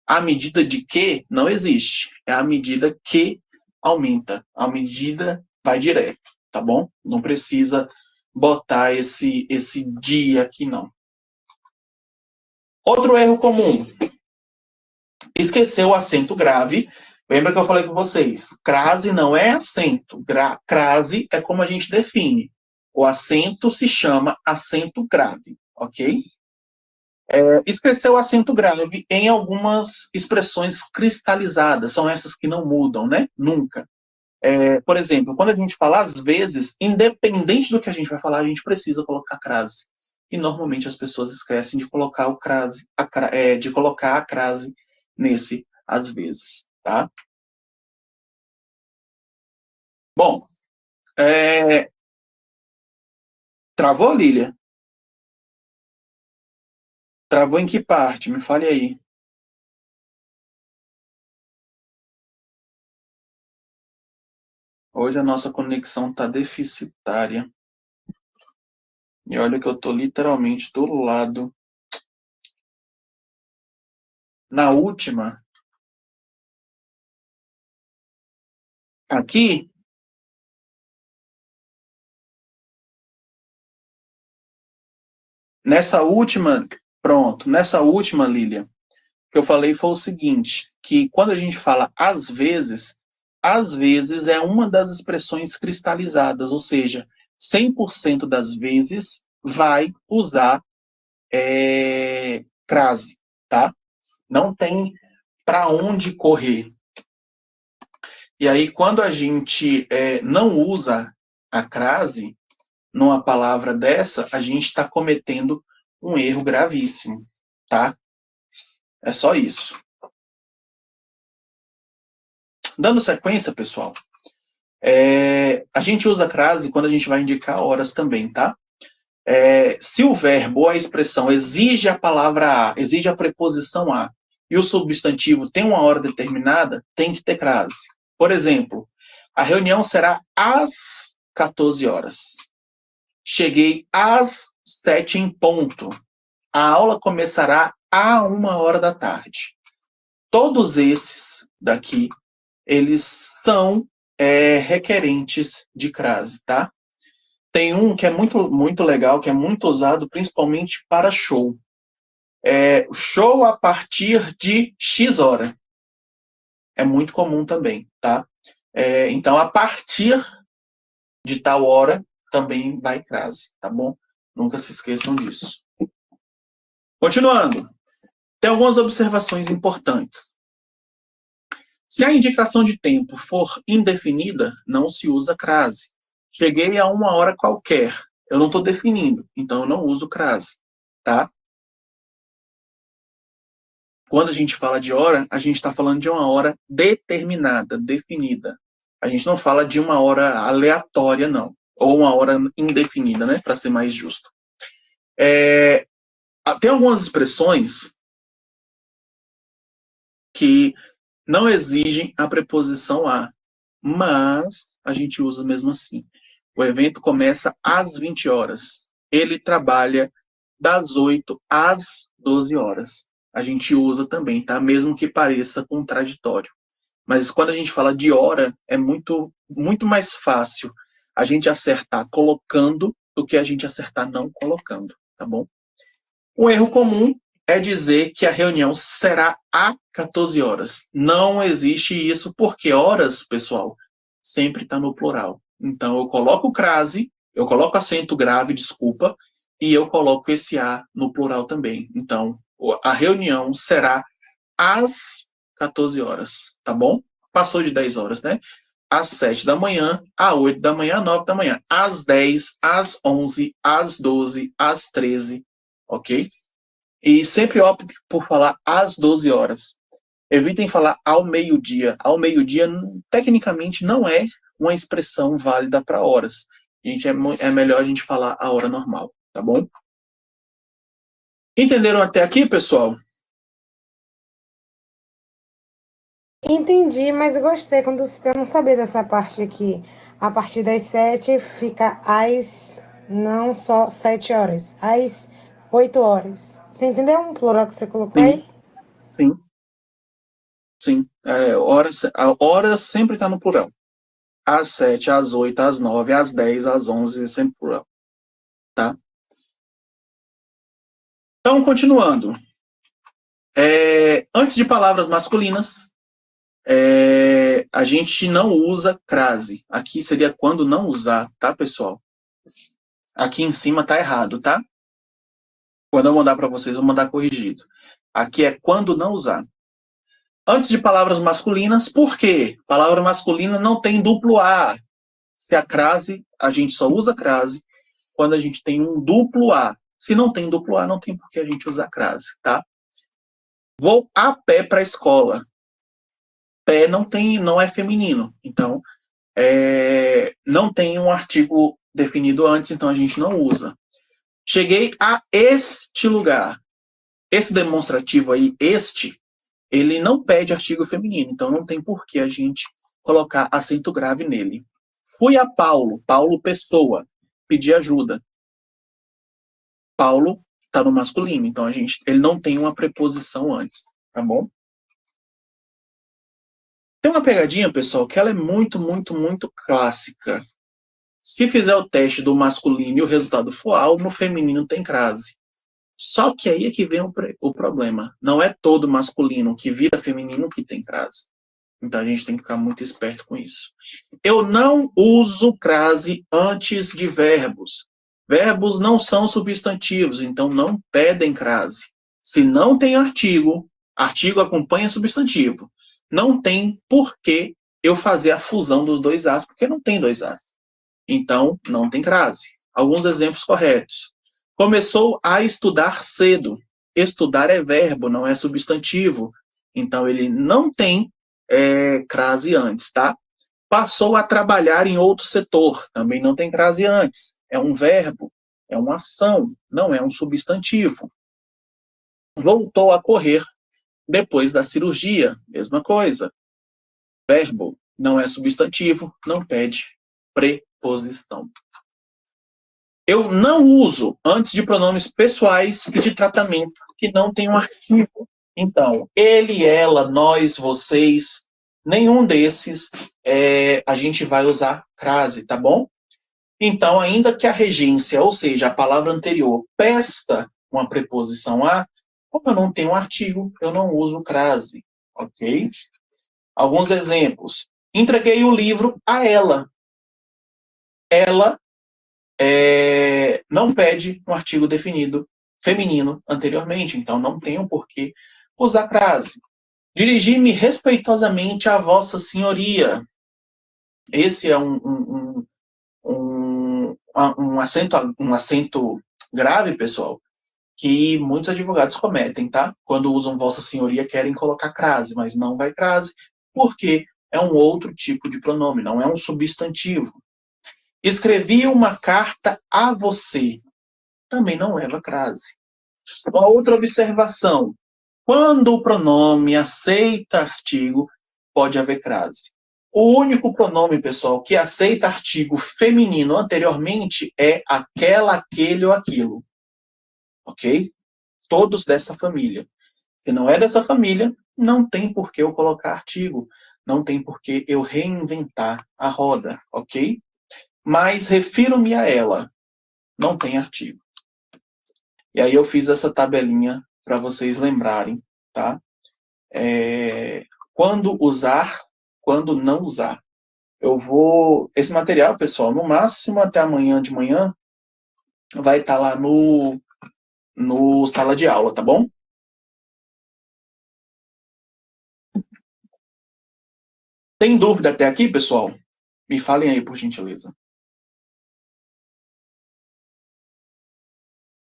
Speaker 1: À medida de que, não existe. É à medida que aumenta. A medida vai direto, tá bom? Não precisa botar esse dia aqui, não. Outro erro comum. Esquecer o acento grave. Lembra que eu falei com vocês? Crase não é acento. Crase é como a gente define. O acento se chama acento grave, ok? Esqueceu o acento grave em algumas expressões cristalizadas, são essas que não mudam, né? Nunca. Por exemplo, quando a gente fala às vezes, independente do que a gente vai falar, a gente precisa colocar crase. E normalmente as pessoas esquecem de colocar de colocar a crase nesse às vezes, tá? Bom, travou, Lília? Travou em que parte? Me fale aí. Hoje a nossa conexão está deficitária. E olha que eu estou literalmente do lado. Na última, aqui, nessa última, pronto, nessa última, Lília, que eu falei foi o seguinte, que quando a gente fala às vezes é uma das expressões cristalizadas, ou seja, 100% das vezes vai usar crase, tá? Não tem para onde correr. E aí, quando a gente não usa a crase numa palavra dessa, a gente está cometendo um erro gravíssimo, tá? É só isso. Dando sequência, pessoal, a gente usa crase quando a gente vai indicar horas também, tá? Se o verbo ou a expressão exige a palavra a, exige a preposição a, e o substantivo tem uma hora determinada, tem que ter crase. Por exemplo, a reunião será às 14 horas. Cheguei às 7 em ponto. A aula começará a 1 hora da tarde. Todos esses daqui, eles são requerentes de crase, tá? Tem um que é muito, muito legal, que é muito usado principalmente para show. Show a partir de X hora. É muito comum também, tá? Então, a partir de tal hora, também vai crase, tá bom? Nunca se esqueçam disso. Continuando. Tem algumas observações importantes. Se a indicação de tempo for indefinida, não se usa crase. Cheguei a 1 hora qualquer. Eu não estou definindo, então eu não uso crase, tá? Quando a gente fala de hora, a gente está falando de uma hora determinada, definida. A gente não fala de uma hora aleatória, não. Ou uma hora indefinida, né? Para ser mais justo. Tem algumas expressões que não exigem a preposição a, mas a gente usa mesmo assim. O evento começa às 20 horas. Ele trabalha das 8 às 12 horas. A gente usa também, tá? Mesmo que pareça contraditório. Mas quando a gente fala de hora, é muito, muito mais fácil a gente acertar colocando do que a gente acertar não colocando, tá bom? Um erro comum é dizer que a reunião será a 14 horas. Não existe isso, porque horas, pessoal, sempre está no plural. Então, eu coloco crase, eu coloco acento grave, desculpa, e eu coloco esse a no plural também. Então, a reunião será às 14 horas, tá bom? Passou de 10 horas, né? Às 7 da manhã, às 8 da manhã, às 9 da manhã, às 10, às 11, às 12, às 13, ok? E sempre opte por falar às 12 horas. Evitem falar ao meio-dia. Ao meio-dia, tecnicamente, não é uma expressão válida para horas. Gente, é melhor a gente falar a hora normal, tá bom? Entenderam até aqui, pessoal?
Speaker 2: Entendi, mas gostei quando eu não sabia dessa parte aqui. A partir das 7 fica às, não só 7 horas, às 8 horas. Você entendeu um plural que você colocou
Speaker 1: Sim,
Speaker 2: aí?
Speaker 1: sim, sim. A hora sempre está no plural. Às 7, às 8, às 9, às 10, às 11, sempre plural. Tá? Então, continuando. Antes de palavras masculinas, a gente não usa crase. Aqui seria quando não usar, tá, pessoal? Aqui em cima tá errado, tá? Quando eu mandar para vocês, eu vou mandar corrigido. Aqui é quando não usar. Antes de palavras masculinas, por quê? Palavra masculina não tem duplo A. Se a crase, a gente só usa crase quando a gente tem um duplo A. Se não tem duplo A, não tem por que a gente usar crase, tá? Vou a pé para a escola. Pé não é feminino. Então, não tem um artigo definido antes, então a gente não usa. Cheguei a este lugar. Esse demonstrativo aí, ele não pede artigo feminino, então não tem por que a gente colocar acento grave nele. Fui a Paulo pessoa, pedi ajuda. Paulo está no masculino, então ele não tem uma preposição antes, tá bom? Tem uma pegadinha, pessoal, que ela é muito, muito, muito clássica. Se fizer o teste do masculino e o resultado for algo, no feminino tem crase. Só que aí é que vem o problema. Não é todo masculino que vira feminino que tem crase. Então a gente tem que ficar muito esperto com isso. Eu não uso crase antes de verbos. Verbos não são substantivos, então não pedem crase. Se não tem artigo, artigo acompanha substantivo. Não tem por que eu fazer a fusão dos dois As, porque não tem dois As. Então, não tem crase. Alguns exemplos corretos. Começou a estudar cedo. Estudar é verbo, não é substantivo. Então, ele não tem crase antes, tá? Passou a trabalhar em outro setor. Também não tem crase antes. É um verbo, é uma ação, não é um substantivo. Voltou a correr depois da cirurgia. Mesma coisa. Verbo, não é substantivo, não pede preposição. Eu não uso antes de pronomes pessoais e de tratamento que não tem um artigo. Então, ele, ela, nós, vocês, nenhum desses a gente vai usar crase, tá bom? Então, ainda que a regência, ou seja, a palavra anterior, peça uma preposição a, como eu não tenho um artigo, eu não uso crase, ok? Alguns exemplos. Entreguei o livro a ela. Ela não pede um artigo definido feminino anteriormente, então não tenho por que usar crase. Dirigi-me respeitosamente a Vossa Senhoria. Esse é um acento grave, pessoal, que muitos advogados cometem, tá? Quando usam Vossa Senhoria, querem colocar crase, mas não vai crase, porque é um outro tipo de pronome, não é um substantivo. Escrevi uma carta a você. Também não leva crase. Uma outra observação. Quando o pronome aceita artigo, pode haver crase. O único pronome, pessoal, que aceita artigo feminino anteriormente é aquela, aquele ou aquilo. Ok? Todos dessa família. Se não é dessa família, não tem por que eu colocar artigo. Não tem por que eu reinventar a roda. Ok? Mas refiro-me a ela. Não tem artigo. E aí eu fiz essa tabelinha para vocês lembrarem, tá? Quando usar, quando não usar. Esse material, pessoal, no máximo até amanhã de manhã, vai estar lá no sala de aula, tá bom? Tem dúvida até aqui, pessoal? Me falem aí, por gentileza.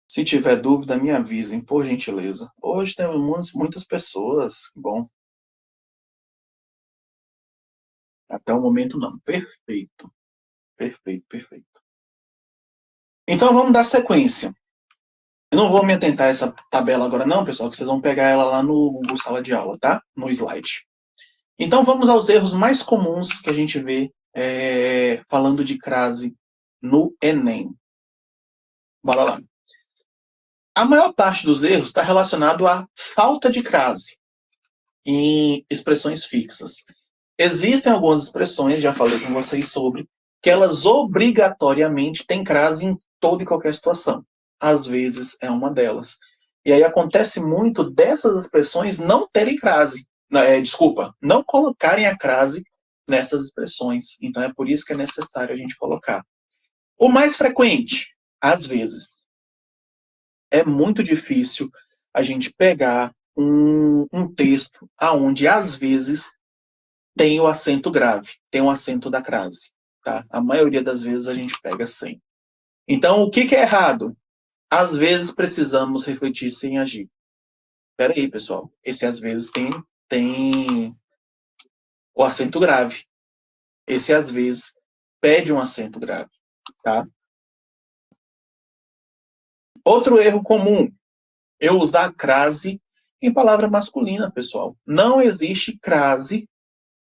Speaker 1: Se tiver dúvida, me avisem, por gentileza. Hoje temos muitas pessoas. Bom, até o momento não. Perfeito. Perfeito, perfeito. Então vamos dar sequência. Eu não vou me atentar a essa tabela agora não, pessoal, que vocês vão pegar ela lá no sala de aula, tá? No slide. Então vamos aos erros mais comuns que a gente vê falando de crase no Enem. Bora lá. A maior parte dos erros está relacionado à falta de crase em expressões fixas. Existem algumas expressões, já falei com vocês sobre, que elas obrigatoriamente têm crase em toda e qualquer situação. Às vezes é uma delas. E aí acontece muito dessas expressões não terem crase. Não colocarem a crase nessas expressões. Então é por isso que é necessário a gente colocar. O mais frequente, às vezes. é muito difícil a gente pegar um texto aonde, às vezes, tem o acento grave, tem o acento da crase. Tá? A maioria das vezes a gente pega sem. Então, o que é errado? Às vezes precisamos refletir sem agir. Espera aí, pessoal. Esse às vezes tem o acento grave. Esse às vezes pede um acento grave, tá? Outro erro comum, eu usar crase em palavra masculina, pessoal. Não existe crase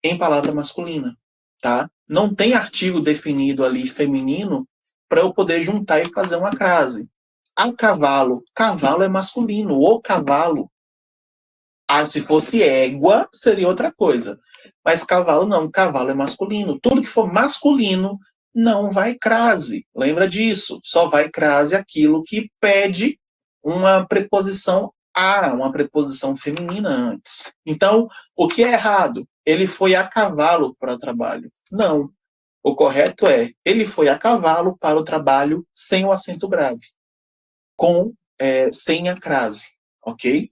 Speaker 1: em palavra masculina, tá? Não tem artigo definido ali feminino para eu poder juntar e fazer uma crase. A cavalo, cavalo é masculino, o cavalo. Ah, se fosse égua, seria outra coisa. Mas cavalo não, cavalo é masculino. Tudo que for masculino não vai crase. Lembra disso? Só vai crase aquilo que pede uma preposição a, uma preposição feminina antes. Então, o que é errado? Ele foi a cavalo para o trabalho. Não. O correto é, ele foi a cavalo para o trabalho sem o acento grave, sem a crase, ok?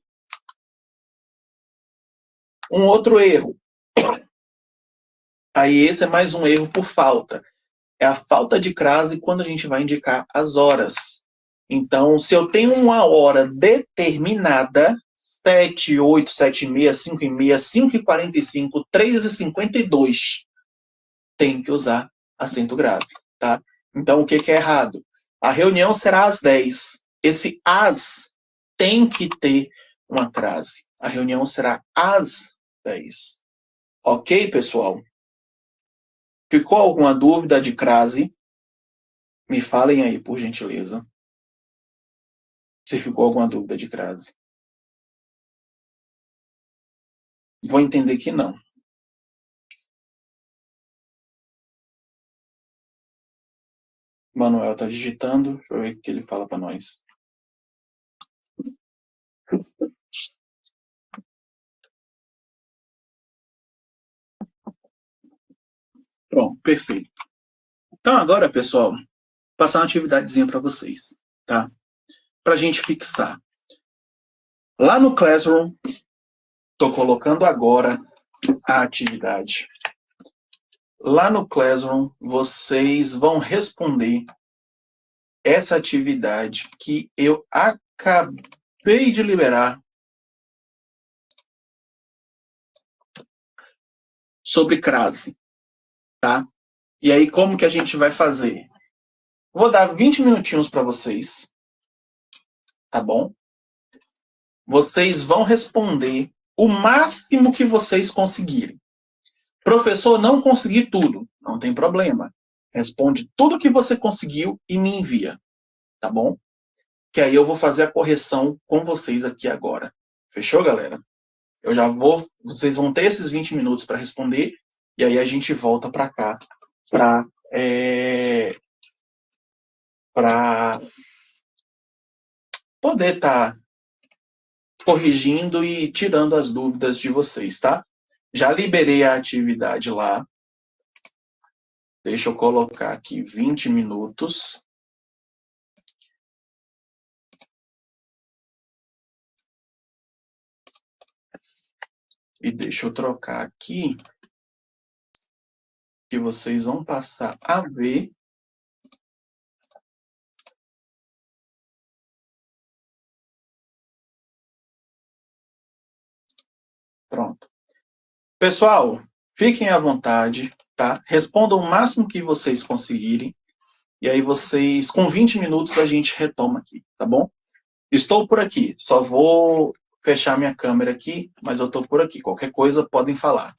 Speaker 1: Um outro erro. Aí esse é mais um erro por falta. É a falta de crase quando a gente vai indicar as horas. Então, se eu tenho uma hora determinada, 7, 8, 7 e meia, 5 e meia, 5 e 45, 3 e 52, tem que usar acento grave, tá? Então, o que é errado? A reunião será às 10. Esse às tem que ter uma crase. A reunião será às 10. Ok, pessoal? Ficou alguma dúvida de crase? Me falem aí, por gentileza. Se ficou alguma dúvida de crase. Vou entender que não. Manuel está digitando. Deixa eu ver o que ele fala para nós. Pronto, perfeito. Então agora, pessoal, vou passar uma atividadezinha para vocês, tá? Para a gente fixar. Lá no Classroom, estou colocando agora a atividade. Lá no Classroom, vocês vão responder essa atividade que eu acabei de liberar sobre crase, tá? E aí, como que a gente vai fazer? Vou dar 20 minutinhos para vocês, tá bom? Vocês vão responder o máximo que vocês conseguirem. Professor, não consegui tudo. Não tem problema. Responde tudo que você conseguiu e me envia, tá bom? Que aí eu vou fazer a correção com vocês aqui agora. Fechou, galera? Eu já vou. Vocês vão ter esses 20 minutos para responder e aí a gente volta para cá para poder estar corrigindo e tirando as dúvidas de vocês, tá? Já liberei a atividade lá. Deixa eu colocar aqui 20 minutos. E deixa eu trocar aqui, que vocês vão passar a ver. Pronto. Pessoal, fiquem à vontade, tá? Respondam o máximo que vocês conseguirem. E aí vocês, com 20 minutos, a gente retoma aqui, tá bom? Estou por aqui. Só vou fechar minha câmera aqui, mas eu estou por aqui. Qualquer coisa, podem falar.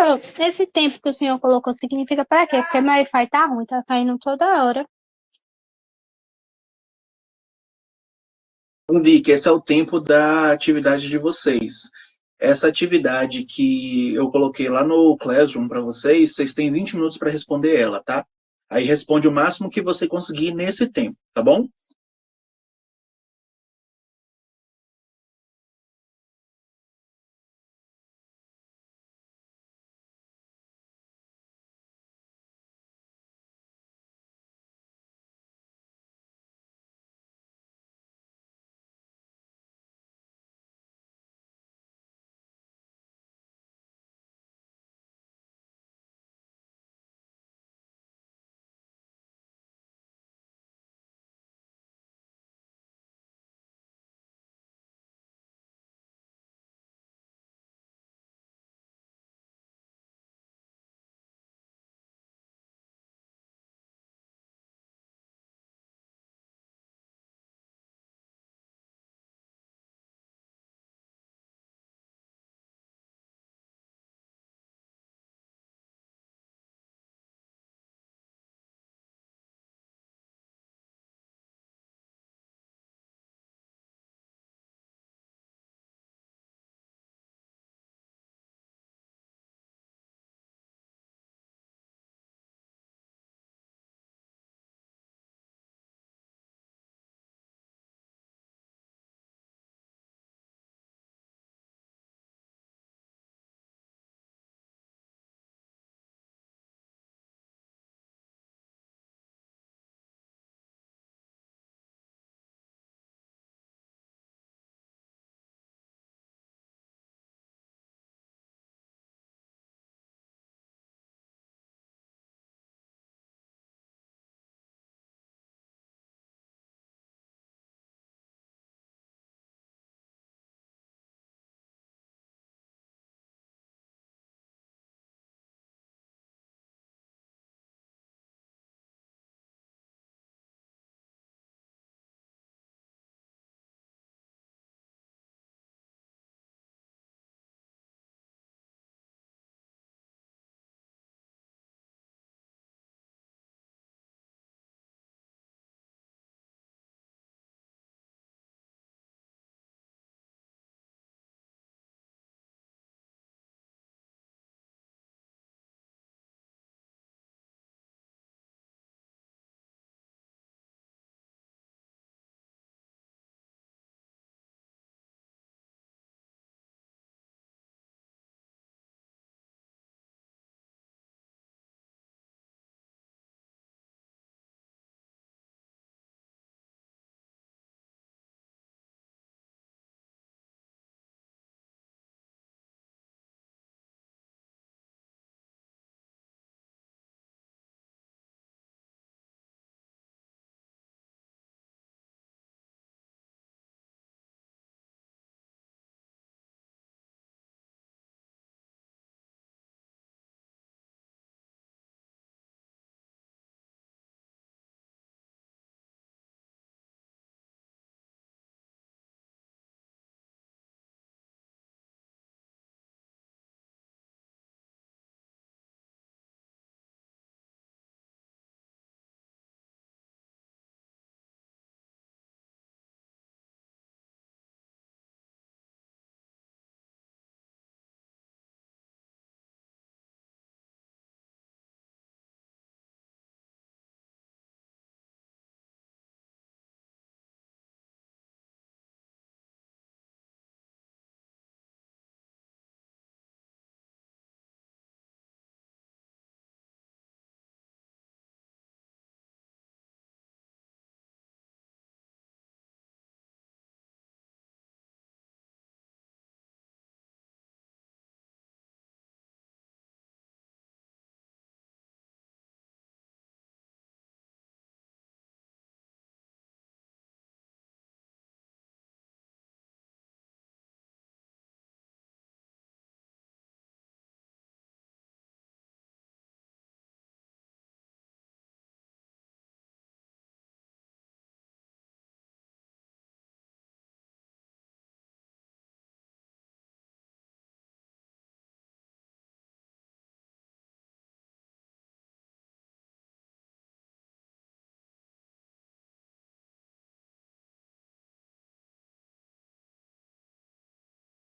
Speaker 3: Professor, esse tempo que o senhor colocou significa para quê? Porque meu Wi-Fi tá ruim, tá caindo toda hora.
Speaker 1: Eu vi que esse é o tempo da atividade de vocês. Essa atividade que eu coloquei lá no Classroom para vocês, vocês têm 20 minutos para responder ela, tá? Aí responde o máximo que você conseguir nesse tempo, tá bom?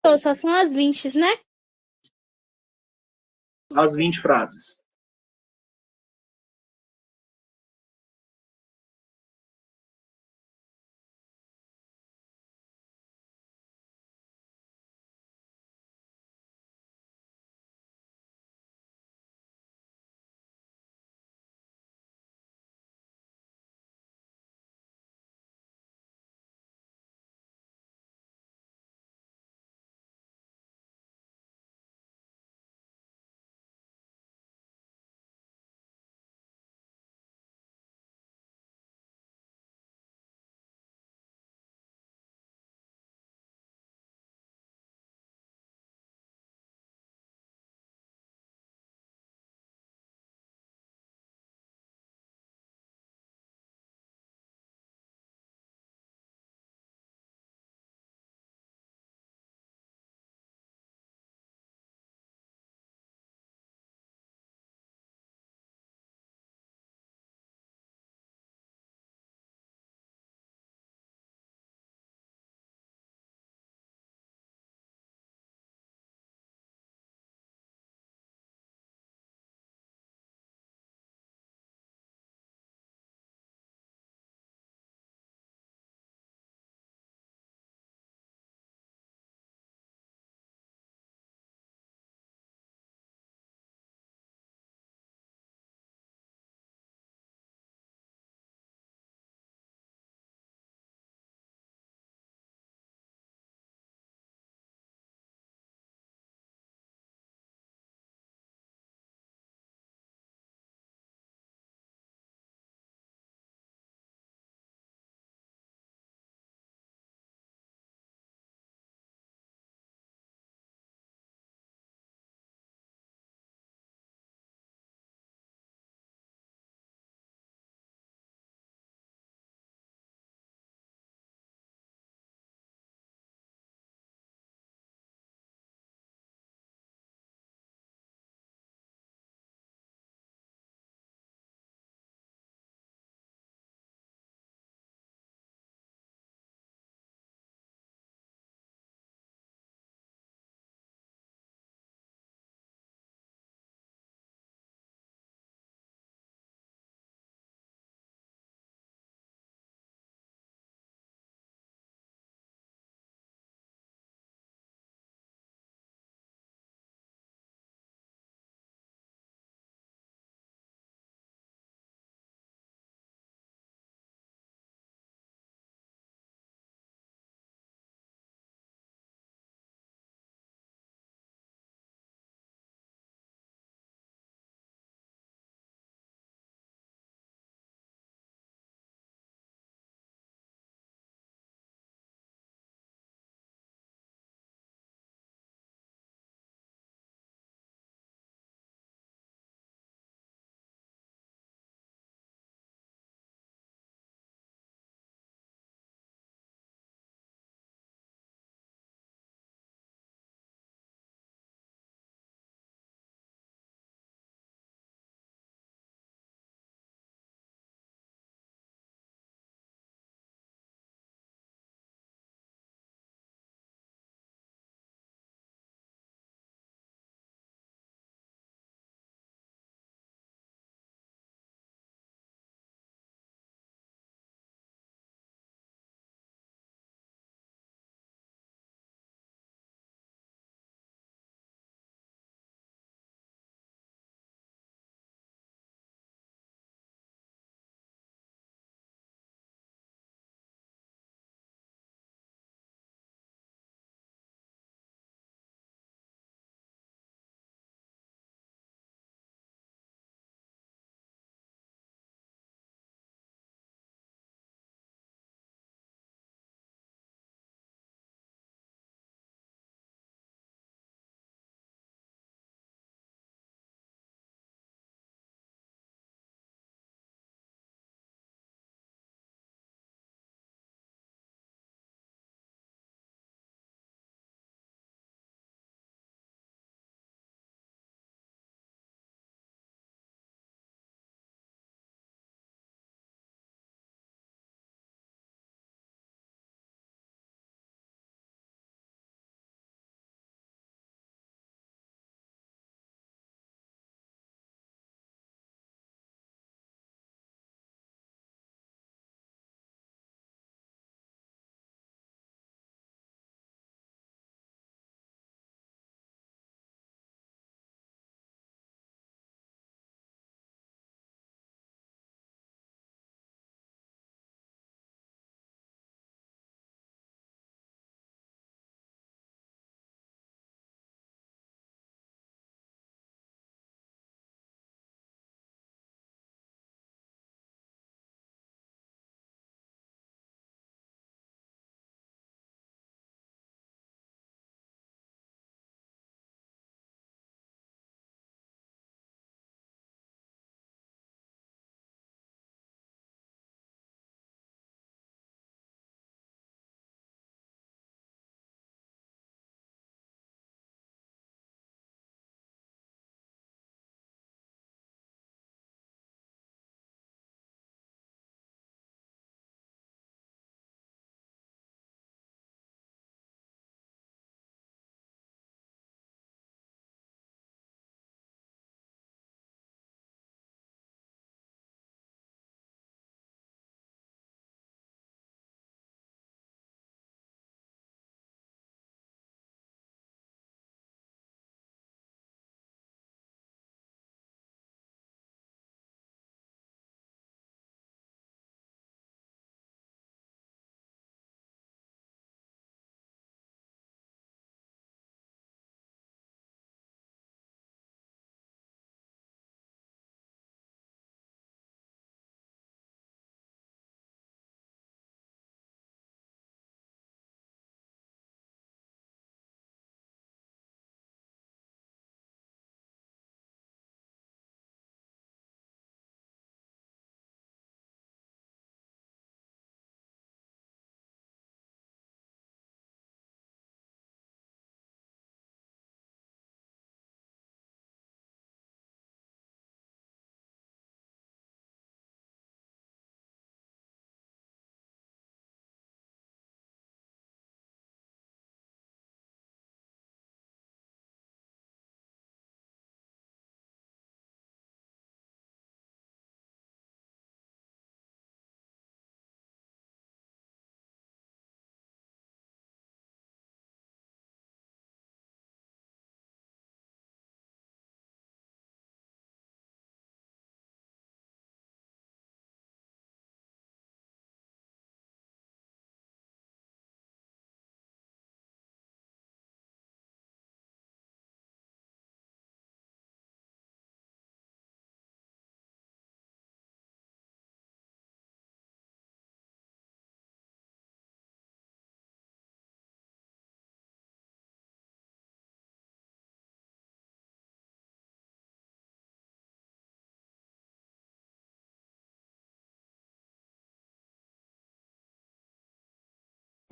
Speaker 3: Só são as 20, né?
Speaker 1: As 20 frases.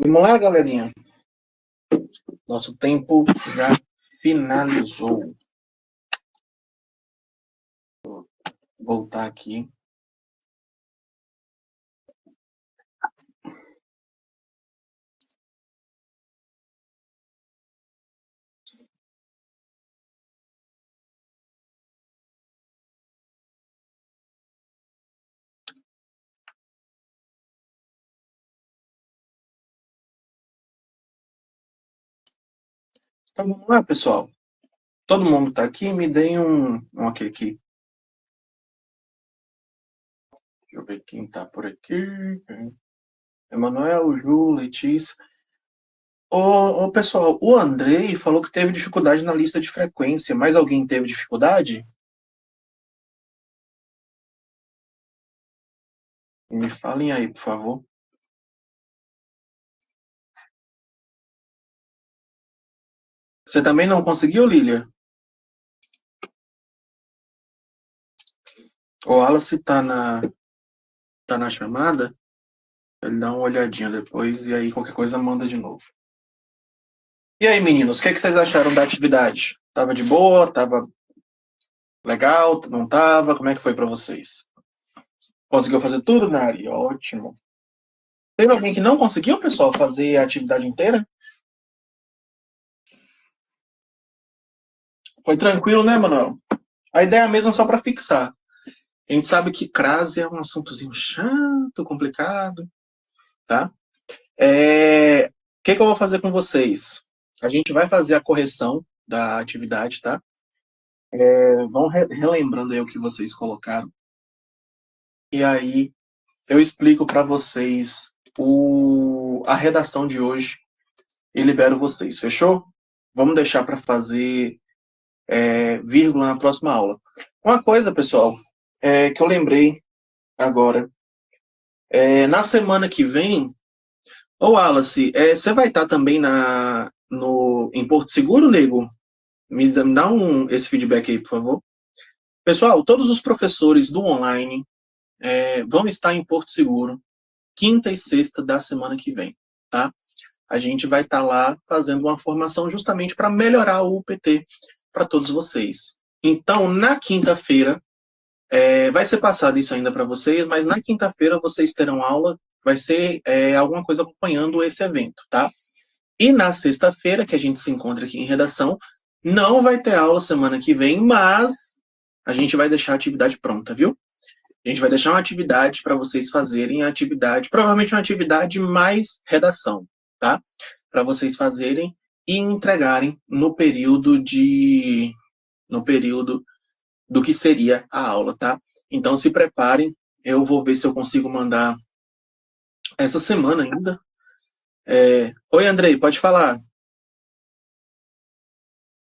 Speaker 1: Vamos lá, galerinha. Nosso tempo já finalizou. Vou voltar aqui. Então vamos lá, pessoal. Todo mundo está aqui? Me deem um ok aqui. Deixa eu ver quem está por aqui. Emanuel, Ju, Letícia. Pessoal, o Andrei falou que teve dificuldade na lista de frequência. Mais alguém teve dificuldade? Me falem aí, por favor. Você também não conseguiu, Lília? O Wallace tá na chamada? Ele dá uma olhadinha depois e aí qualquer coisa manda de novo. E aí, meninos, o que vocês acharam da atividade? Tava de boa? Tava legal? Não tava? Como é que foi para vocês? Conseguiu fazer tudo, Nari? Ótimo. Teve alguém que não conseguiu, pessoal, fazer a atividade inteira? Foi tranquilo, né, Manuel? A ideia mesmo é só para fixar. A gente sabe que crase é um assuntozinho chato, complicado, tá? O que eu vou fazer com vocês? A gente vai fazer a correção da atividade, tá? Vão relembrando aí o que vocês colocaram. E aí eu explico para vocês a redação de hoje e libero vocês, fechou? Vamos deixar para fazer vírgula na próxima aula. Uma coisa, pessoal, que eu lembrei agora. Na semana que vem, ô Wallace, você vai estar também em Porto Seguro, nego? Me dá esse feedback aí, por favor. Pessoal, todos os professores do online vão estar em Porto Seguro, quinta e sexta da semana que vem, tá? A gente vai estar lá fazendo uma formação justamente para melhorar o UPT para todos vocês. Então, na quinta-feira, vai ser passado isso ainda para vocês, mas na quinta-feira vocês terão aula, vai ser alguma coisa acompanhando esse evento, tá? E na sexta-feira, que a gente se encontra aqui em redação, não vai ter aula semana que vem, mas a gente vai deixar a atividade pronta, viu? A gente vai deixar uma atividade para vocês fazerem a atividade, provavelmente uma atividade mais redação, tá? Para vocês fazerem e entregarem no período do que seria a aula, tá? Então se preparem, eu vou ver se eu consigo mandar essa semana ainda. Oi, Andrei, pode falar.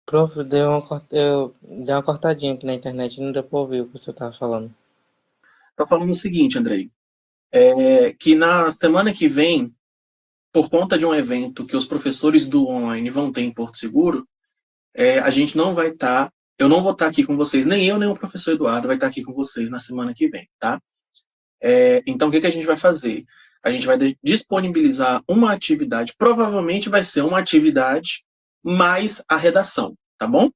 Speaker 4: Prof, deu uma cortadinha aqui na internet, não deu pra ouvir o que você tava falando.
Speaker 1: Tô falando o seguinte, Andrei, que na semana que vem, por conta de um evento que os professores do online vão ter em Porto Seguro, a gente não vai estar, eu não vou estar aqui com vocês, nem eu, nem o professor Eduardo vai estar aqui com vocês na semana que vem, tá? Então, o que a gente vai fazer? A gente vai disponibilizar uma atividade, provavelmente vai ser uma atividade mais a redação, tá bom?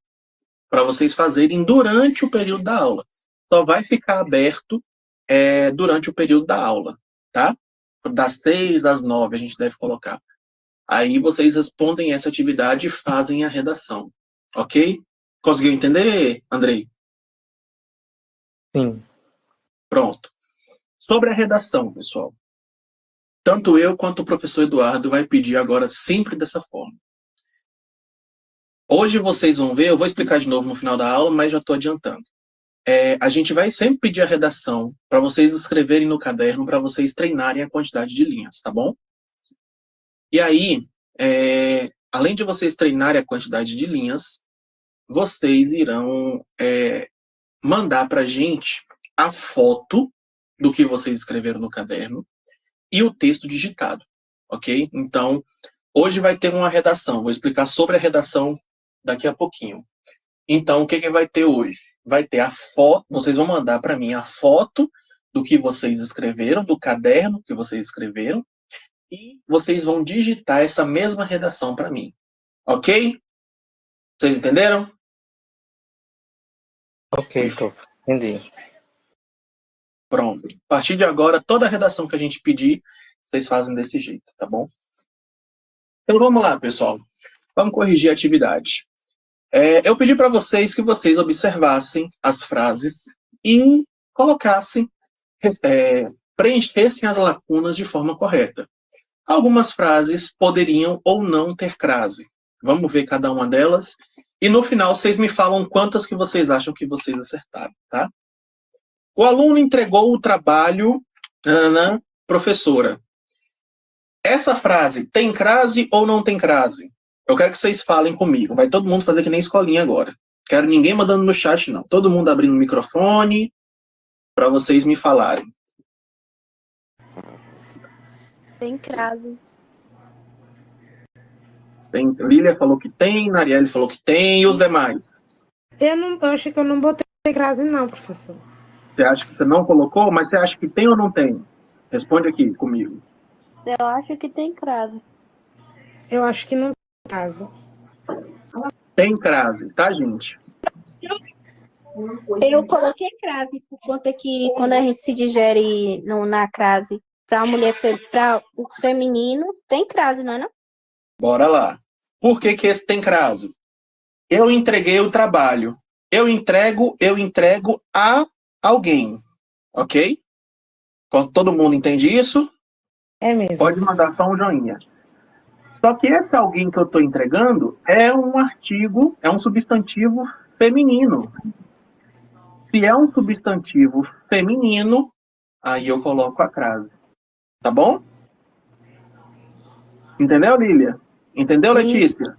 Speaker 1: Para vocês fazerem durante o período da aula. Só vai ficar aberto durante o período da aula, tá? Das 6 às 9 a gente deve colocar. Aí vocês respondem essa atividade e fazem a redação, ok? Conseguiu entender, Andrei?
Speaker 4: Sim.
Speaker 1: Pronto. Sobre a redação, pessoal. Tanto eu quanto o professor Eduardo vai pedir agora sempre dessa forma. Hoje vocês vão ver, eu vou explicar de novo no final da aula, mas já estou adiantando. A gente vai sempre pedir a redação para vocês escreverem no caderno, para vocês treinarem a quantidade de linhas, tá bom? E aí, além de vocês treinarem a quantidade de linhas, vocês irão mandar para a gente a foto do que vocês escreveram no caderno e o texto digitado, ok? Então, hoje vai ter uma redação, vou explicar sobre a redação daqui a pouquinho. Então, o que vai ter hoje? Vai ter a foto, vocês vão mandar para mim a foto do que vocês escreveram, do caderno que vocês escreveram, e vocês vão digitar essa mesma redação para mim. Ok? Vocês entenderam?
Speaker 4: Ok, prof. Entendi.
Speaker 1: Pronto. A partir de agora, toda a redação que a gente pedir, vocês fazem desse jeito, tá bom? Então vamos lá, pessoal. Vamos corrigir a atividade. Eu pedi para vocês que vocês observassem as frases e colocassem, preenchessem as lacunas de forma correta. Algumas frases poderiam ou não ter crase. Vamos ver cada uma delas. E no final, vocês me falam quantas que vocês acham que vocês acertaram, tá? O aluno entregou o trabalho, professora. Essa frase tem crase ou não tem crase? Eu quero que vocês falem comigo. Vai todo mundo fazer que nem escolinha agora. Quero ninguém mandando no chat, não. Todo mundo abrindo o microfone para vocês me falarem.
Speaker 5: Tem crase.
Speaker 1: Lília falou que tem, Narielle falou que tem, e os demais?
Speaker 2: Eu acho que eu não botei crase não, professor.
Speaker 1: Você acha que você não colocou, mas você acha que tem ou não tem? Responde aqui comigo.
Speaker 3: Eu acho que tem crase.
Speaker 2: Eu acho que não tem crase.
Speaker 1: Tem crase, tá, gente?
Speaker 5: Eu coloquei crase por conta que quando a gente se digere na crase para a mulher, para o feminino, tem crase, não é não?
Speaker 1: Bora lá. Por que esse tem crase? Eu entreguei o trabalho. Eu entrego a alguém. Ok? Todo mundo entende isso?
Speaker 2: É mesmo.
Speaker 1: Pode mandar só um joinha. Só que esse alguém que eu estou entregando é um artigo, é um substantivo feminino. Se é um substantivo feminino, aí eu coloco a crase. Tá bom? Entendeu, Lília? Entendeu, Letícia?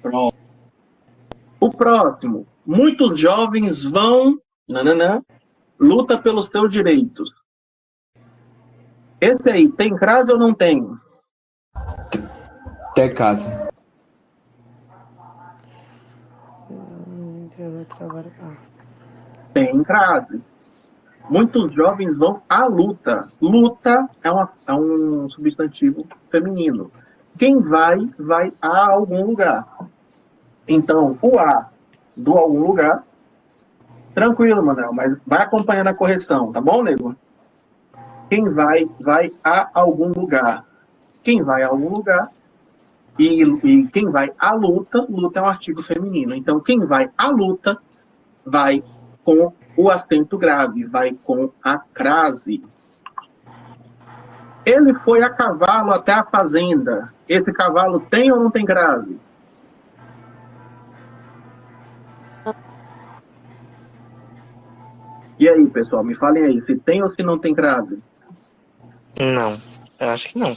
Speaker 1: Pronto. O próximo. Muitos jovens vão... luta pelos seus direitos. Esse aí, tem crase ou não tem?
Speaker 6: Tem crase.
Speaker 1: Tem crase. Muitos jovens vão à luta. Luta é um substantivo feminino. Quem vai a algum lugar. Então, o a do algum lugar. Tranquilo, Manuel, mas vai acompanhando a correção, tá bom, nego? Quem vai a algum lugar. Quem vai a algum lugar e quem vai à luta, luta é um artigo feminino. Então, quem vai à luta vai com o acento grave, vai com a crase. Ele foi a cavalo até a fazenda. Esse cavalo tem ou não tem crase? E aí, pessoal, me falem aí, se tem ou se não tem crase?
Speaker 4: Não, eu acho que não.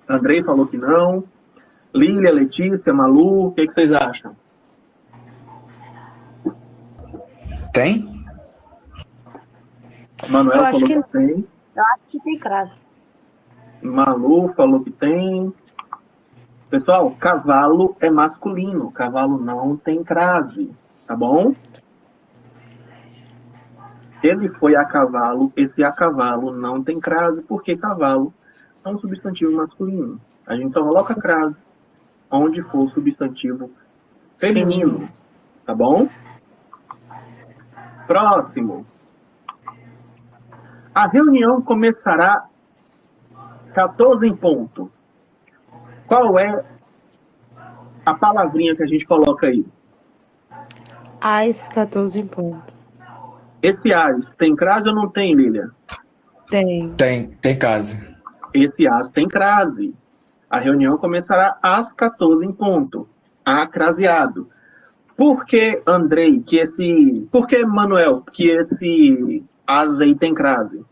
Speaker 1: Andrei falou que não. Lília, Letícia, Malu, o que vocês acham?
Speaker 6: Tem?
Speaker 1: Manuel
Speaker 2: Eu acho
Speaker 1: falou que tem.
Speaker 3: Eu acho que tem crase.
Speaker 1: Malu falou que tem. Pessoal, cavalo é masculino. Cavalo não tem crase, tá bom? Ele foi a cavalo, esse a cavalo não tem crase, porque cavalo é um substantivo masculino. A gente só coloca crase onde for substantivo feminino, tá bom? Próximo. A reunião começará 14 em ponto. Qual é a palavrinha que a gente coloca aí?
Speaker 2: Às 14 em ponto.
Speaker 1: Esse as tem crase ou não tem, Lília?
Speaker 2: Tem.
Speaker 6: Tem crase.
Speaker 1: Esse as tem crase. A reunião começará às 14 em ponto. Acraseado. Por que, Andrei, por que, Manuel, que esse as aí tem crase?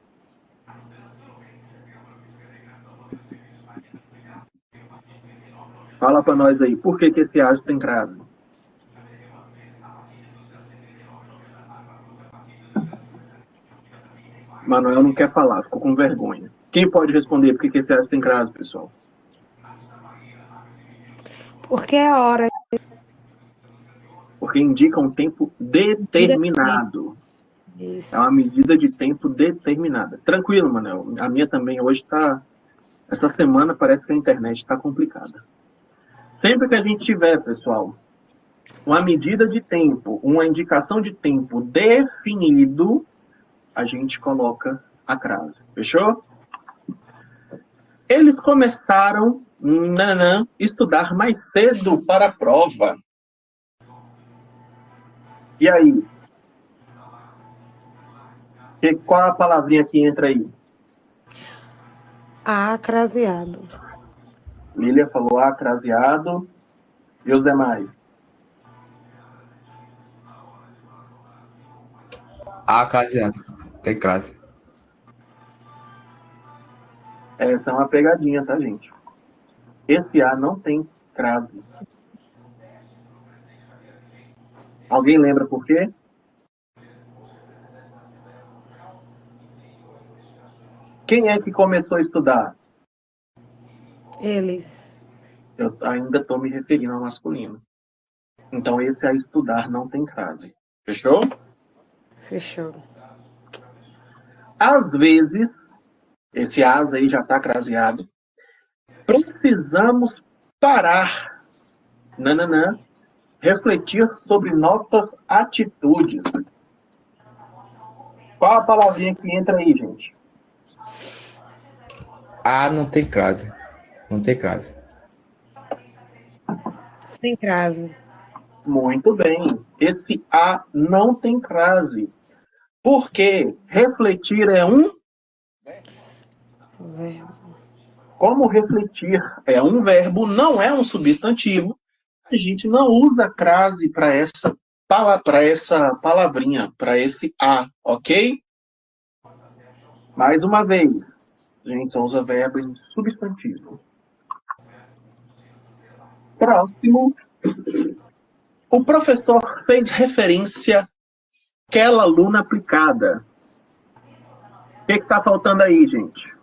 Speaker 1: Fala pra nós aí, por que esse as tem crase? Manuel não quer falar, ficou com vergonha. Quem pode responder por que esse as tem crase, pessoal?
Speaker 2: Porque é hora.
Speaker 1: Porque indica um tempo determinado.
Speaker 2: Isso.
Speaker 1: É uma medida de tempo determinada. Tranquilo, Manel. A minha também hoje está... Essa semana parece que a internet está complicada. Sempre que a gente tiver, pessoal, uma medida de tempo, uma indicação de tempo definido, a gente coloca a crase. Fechou? Eles começaram a estudar mais cedo para a prova. E aí? Qual a palavrinha que entra aí?
Speaker 2: Acraseado.
Speaker 1: Lilia falou acraseado. E os demais?
Speaker 6: Craseado. Tem crase.
Speaker 1: Essa é uma pegadinha, tá, gente? Esse A não tem crase. Alguém lembra por quê? Quem é que começou a estudar?
Speaker 2: Eles.
Speaker 1: Eu ainda estou me referindo ao masculino. Então, esse a estudar não tem crase. Fechou?
Speaker 2: Fechou.
Speaker 1: Às vezes, esse as aí já está craseado. Precisamos parar, refletir sobre nossas atitudes. Qual a palavrinha que entra aí, gente?
Speaker 6: Não tem crase. Não tem crase.
Speaker 2: Sem crase.
Speaker 1: Muito bem. Esse A não tem crase. Porque refletir é um...
Speaker 2: Verbo.
Speaker 1: Como refletir é um verbo, não é um substantivo, a gente não usa crase para essa palavrinha, para esse A, ok? Mais uma vez, a gente só usa verbo em substantivo. Próximo. O professor fez referência àquela aluna aplicada. O que está faltando aí, gente?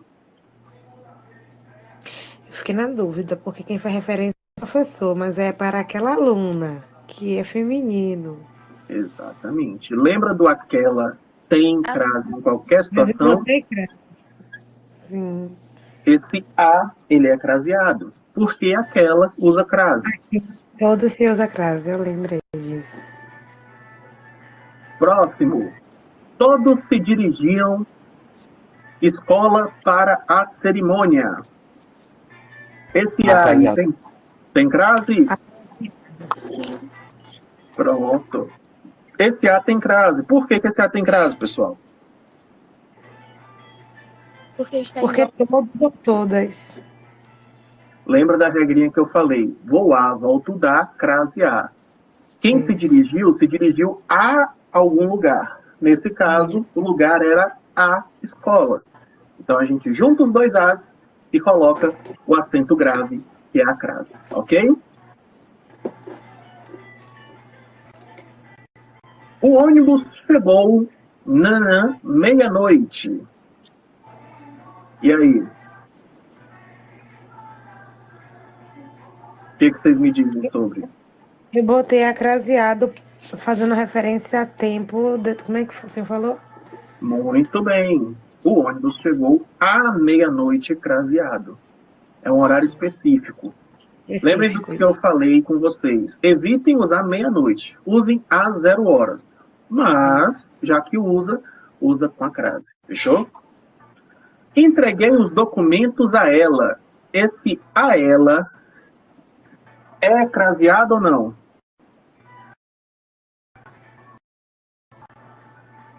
Speaker 2: Eu fiquei na dúvida, porque quem faz referência é o professor, mas é para aquela aluna, que é feminino.
Speaker 1: Exatamente. Lembra do aquela tem crase em qualquer
Speaker 2: Mas eu
Speaker 1: situação?
Speaker 2: botei crase. Sim.
Speaker 1: Esse A, ele é craseado. Porque aquela usa crase.
Speaker 2: Todos se usa crase, eu lembrei disso.
Speaker 1: Próximo. Todos se dirigiam escola para a cerimônia. Esse A aí
Speaker 6: Craseado.
Speaker 1: tem crase?
Speaker 5: Sim.
Speaker 1: Pronto. Esse A tem crase. Por que esse A tem crase, pessoal?
Speaker 5: Porque está
Speaker 2: Porque todos ou todas.
Speaker 1: Lembra da regrinha que eu falei? Vou A, volto da, crase A. Quem se
Speaker 2: Isso.
Speaker 1: dirigiu a algum lugar. Nesse caso, o lugar era a escola. Então a gente junta os dois As e coloca o acento grave, que é a crase. Ok? O ônibus chegou na meia-noite. E aí? O que vocês me dizem sobre?
Speaker 2: Eu botei acraseado, fazendo referência a tempo. Como é que você falou?
Speaker 1: Muito bem. O ônibus chegou à meia-noite craseado. É um horário específico. Lembrem do que eu falei com vocês. Evitem usar meia-noite. Usem às 0 horas. Mas, já que usa com a crase. Fechou? Entreguei os documentos a ela. Esse a ela é craseado ou não?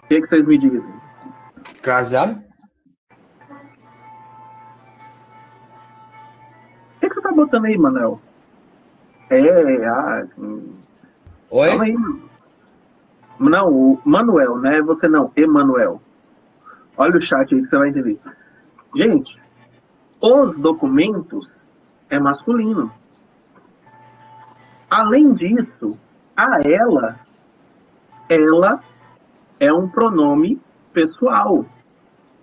Speaker 1: O que vocês me dizem?
Speaker 6: Craseado?
Speaker 1: O que você tá botando aí, Manuel?
Speaker 6: Oi?
Speaker 1: Calma aí. Não, o Manuel, né? Você não, Emanuel. Olha o chat aí que você vai entender. Gente, os documentos é masculino. Além disso, a ela é um pronome pessoal.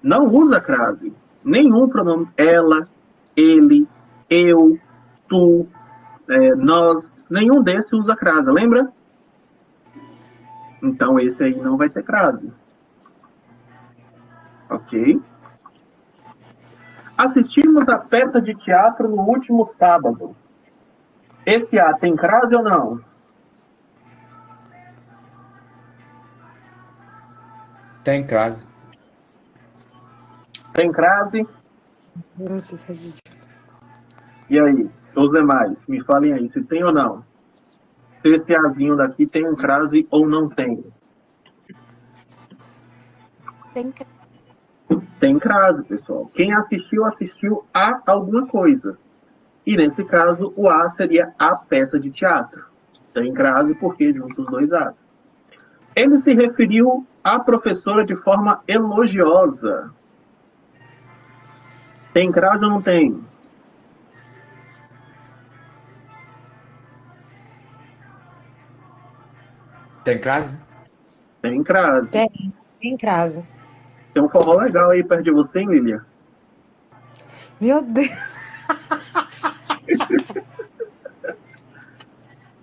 Speaker 1: Não usa crase. Nenhum pronome. Ela, ele, eu, tu, nós. Nenhum desses usa crase, lembra? Então esse aí não vai ter crase. Ok? Assistimos a peça de teatro no último sábado. Esse A tem crase ou não?
Speaker 6: Tem crase.
Speaker 1: Tem crase?
Speaker 2: Notícia disso.
Speaker 1: E aí, os demais, me falem aí se tem ou não. Se esse Azinho daqui tem um crase ou não tem.
Speaker 5: Tem
Speaker 1: Tem crase, pessoal. Quem assistiu, assistiu a alguma coisa. E nesse caso, o A seria a peça de teatro. Tem crase porque junta os dois As. Ele se referiu à professora de forma elogiosa. Tem crase ou não tem?
Speaker 6: Tem crase?
Speaker 1: Tem crase.
Speaker 2: Tem crase.
Speaker 1: Tem um forró legal aí perto de você, hein, Lilia?
Speaker 2: Meu Deus.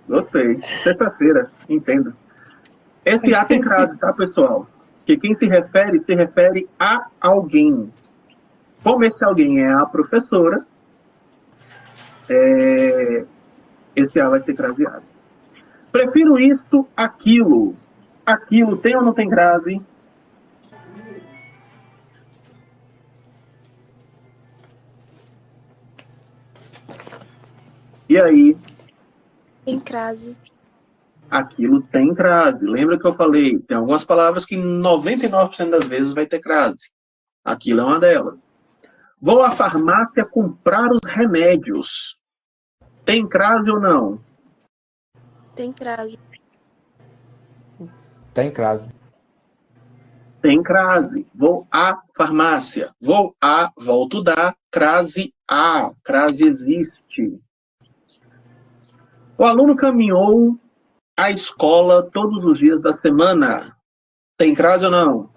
Speaker 1: Gostei. Sexta-feira, entendo. Esse A tem crase, tá, pessoal? Que quem se refere a alguém. Como esse alguém é a professora, esse A vai ser craseado. Prefiro isto, aquilo. Aquilo tem ou não tem crase? E aí,
Speaker 5: Tem crase.
Speaker 1: aquilo tem crase. Lembra que eu falei? Tem algumas palavras que 99% das vezes vai ter crase. Aquilo é uma delas. Vou à farmácia comprar os remédios. Tem crase ou não?
Speaker 5: Tem crase.
Speaker 6: Tem crase.
Speaker 1: Tem crase. Vou à farmácia. Vou a, volto da, crase a. Crase existe. O aluno caminhou à escola todos os dias da semana. Tem crase ou não?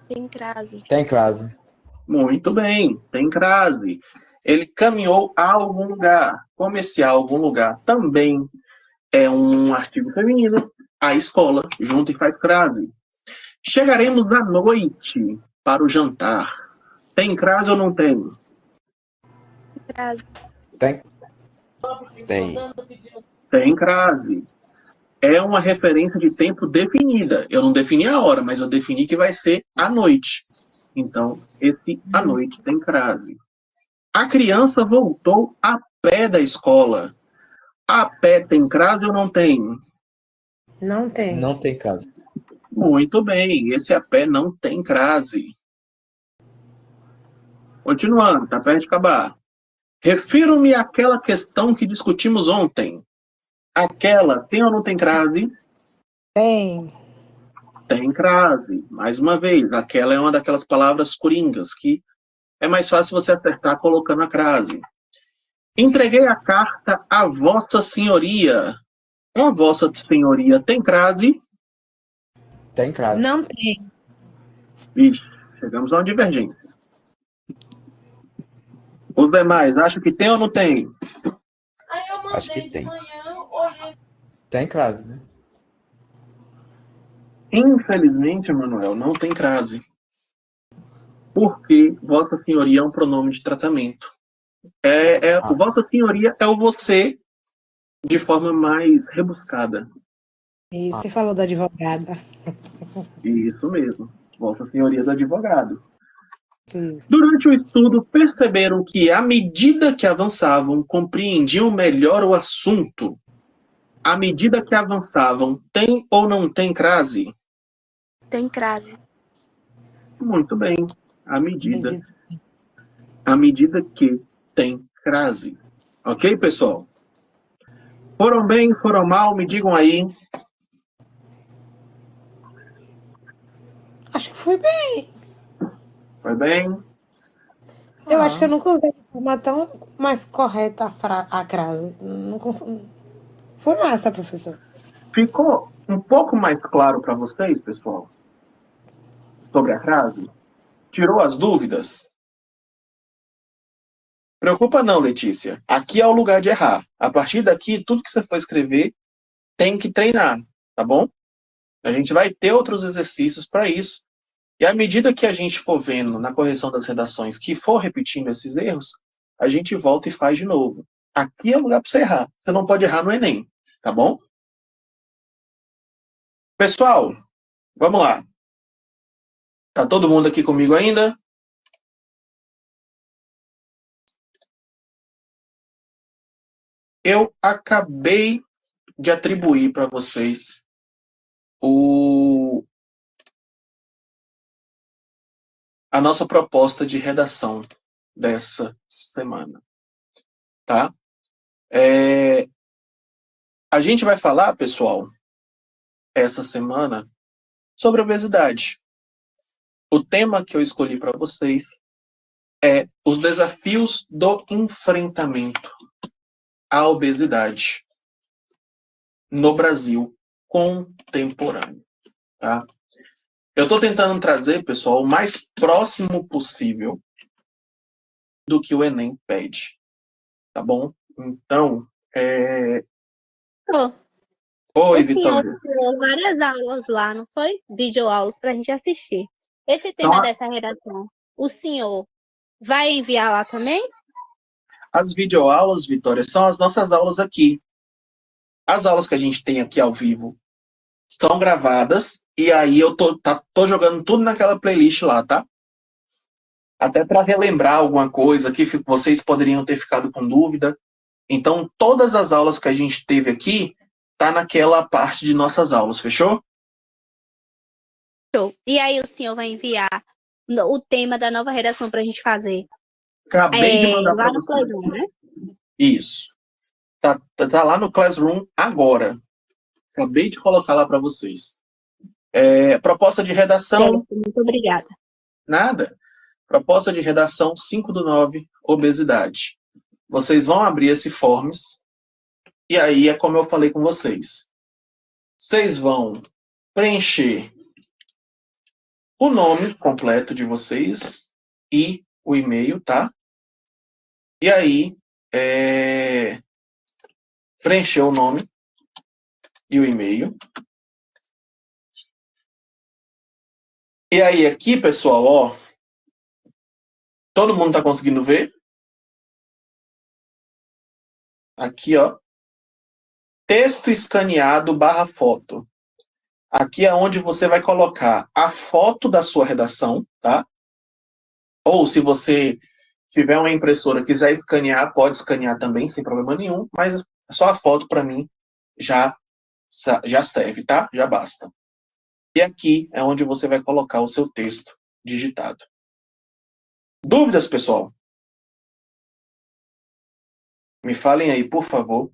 Speaker 5: Tem crase.
Speaker 6: Tem crase.
Speaker 1: Muito bem, tem crase. Ele caminhou a algum lugar. Como esse a algum lugar também é um artigo feminino, a escola junto e faz crase. Chegaremos à noite para o jantar. Tem crase ou não tem?
Speaker 5: Crase.
Speaker 6: Tem.
Speaker 7: Tem.
Speaker 1: Tem crase. É uma referência de tempo definida. Eu não defini a hora, mas eu defini que vai ser à noite. Então, esse à noite tem crase. A criança voltou a pé da escola. A pé tem crase ou não tem?
Speaker 2: Não tem.
Speaker 6: Não tem crase.
Speaker 1: Muito bem, esse a pé não tem crase. Continuando, tá perto de acabar. Refiro-me àquela questão que discutimos ontem. Aquela tem ou não tem crase?
Speaker 2: Tem.
Speaker 1: Tem crase. Mais uma vez, aquela é uma daquelas palavras coringas que é mais fácil você acertar colocando a crase. Entreguei a carta à Vossa Senhoria. A Vossa Senhoria tem crase?
Speaker 6: Tem crase.
Speaker 2: Não tem.
Speaker 1: Vixe, chegamos a uma divergência. Os demais, acham que tem ou não tem?
Speaker 7: Acho que tem.
Speaker 6: Tem crase, né?
Speaker 1: Infelizmente, Manuel, não tem crase. Porque Vossa Senhoria é um pronome de tratamento. O Vossa Senhoria é o você de forma mais rebuscada.
Speaker 2: E você falou da advogada.
Speaker 1: Isso mesmo. Vossa Senhoria do advogado.
Speaker 2: Isso.
Speaker 1: Durante o estudo, perceberam que, à medida que avançavam, compreendiam melhor o assunto. À medida que avançavam, tem ou não tem crase?
Speaker 5: Tem crase.
Speaker 1: Muito bem. À medida que tem crase. Ok, pessoal? Foram bem, foram mal? Me digam aí.
Speaker 2: Acho que foi bem.
Speaker 1: Foi bem?
Speaker 2: Eu acho que eu nunca usei de forma tão mais correta a crase. Não Foi massa, professor.
Speaker 1: Ficou um pouco mais claro para vocês, pessoal? Sobre a crase? Tirou as dúvidas? Preocupa não, Letícia. Aqui é o lugar de errar. A partir daqui, tudo que você for escrever tem que treinar, tá bom? A gente vai ter outros exercícios para isso. E à medida que a gente for vendo na correção das redações que for repetindo esses erros, a gente volta e faz de novo. Aqui é o lugar para você errar. Você não pode errar no Enem, tá bom? Pessoal, vamos lá. Tá todo mundo aqui comigo ainda? Eu acabei de atribuir para vocês a nossa proposta de redação dessa semana, tá? A gente vai falar, pessoal, essa semana sobre obesidade. O tema que eu escolhi para vocês é os desafios do enfrentamento à obesidade no Brasil contemporâneo, tá? Eu estou tentando trazer, pessoal, o mais próximo possível do que o Enem pede, tá bom? Então, Oi,
Speaker 3: O senhor
Speaker 1: Vitória.
Speaker 3: tirou várias aulas lá, não foi? Videoaulas pra gente assistir. Esse
Speaker 1: São
Speaker 3: tema dessa redação, o senhor vai enviar lá também?
Speaker 1: as videoaulas, Vitória, são as nossas aulas aqui. As aulas que a gente tem aqui ao vivo são gravadas e aí eu tô jogando tudo naquela playlist lá, tá? Até para relembrar alguma coisa que vocês poderiam ter ficado com dúvida. Então, todas as aulas que a gente teve aqui tá naquela parte de nossas aulas, fechou?
Speaker 3: Show. E aí o senhor vai enviar o tema da nova redação pra gente fazer
Speaker 1: Acabei de mandar
Speaker 3: lá
Speaker 1: para
Speaker 3: no
Speaker 1: vocês.
Speaker 3: Classroom, né?
Speaker 1: Isso. Tá lá no Classroom agora. Acabei de colocar lá para vocês. Proposta de redação.
Speaker 3: Certo, muito obrigada.
Speaker 1: Nada. Proposta de redação 5/9, obesidade. Vocês vão abrir esse forms e aí é como eu falei com vocês. Vocês vão preencher o nome completo de vocês e o e-mail, tá? E aí, preencher o nome e o e-mail. E aí, aqui, pessoal, ó, todo mundo tá conseguindo ver? Aqui, ó, texto escaneado / foto. Aqui é onde você vai colocar a foto da sua redação, tá? Ou se você tiver uma impressora, quiser escanear, pode escanear também, sem problema nenhum, mas só a foto para mim já serve, tá? Já basta. E aqui é onde você vai colocar o seu texto digitado. Dúvidas, pessoal? Me falem aí, por favor.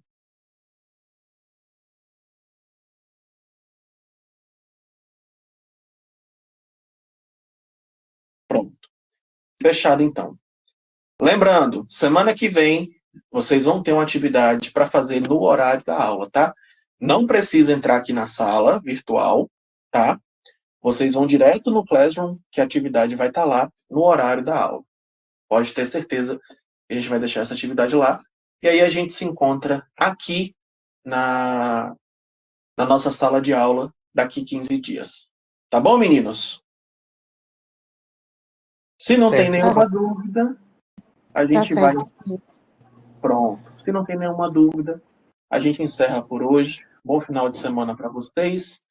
Speaker 1: Pronto. Fechado, então. Lembrando, semana que vem, vocês vão ter uma atividade para fazer no horário da aula, tá? Não precisa entrar aqui na sala virtual, tá? Vocês vão direto no Classroom, que a atividade vai estar lá no horário da aula. Pode ter certeza que a gente vai deixar essa atividade lá. E aí a gente se encontra aqui na nossa sala de aula daqui 15 dias. Tá bom, meninos? Se não tem
Speaker 4: Certo.
Speaker 1: nenhuma dúvida, a gente vai... Pronto. Se não tem nenhuma dúvida, a gente encerra por hoje. Bom final de semana para vocês.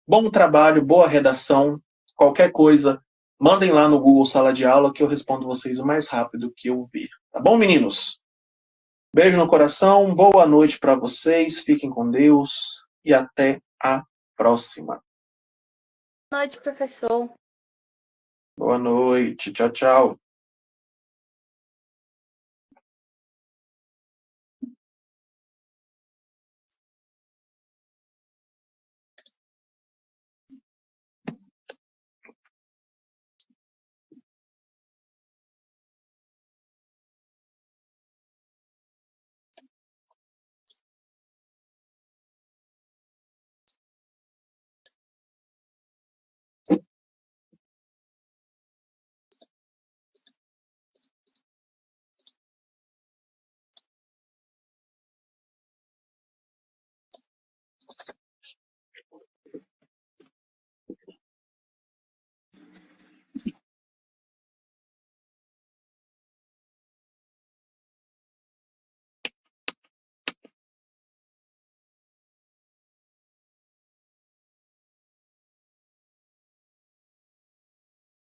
Speaker 1: Bom trabalho, boa redação. Qualquer coisa, mandem lá no Google Sala de Aula que eu respondo vocês o mais rápido que eu vir. Tá bom, meninos? Beijo no coração, boa noite para vocês, fiquem com Deus e até a próxima.
Speaker 3: Boa noite, professor.
Speaker 1: Boa noite, tchau, tchau.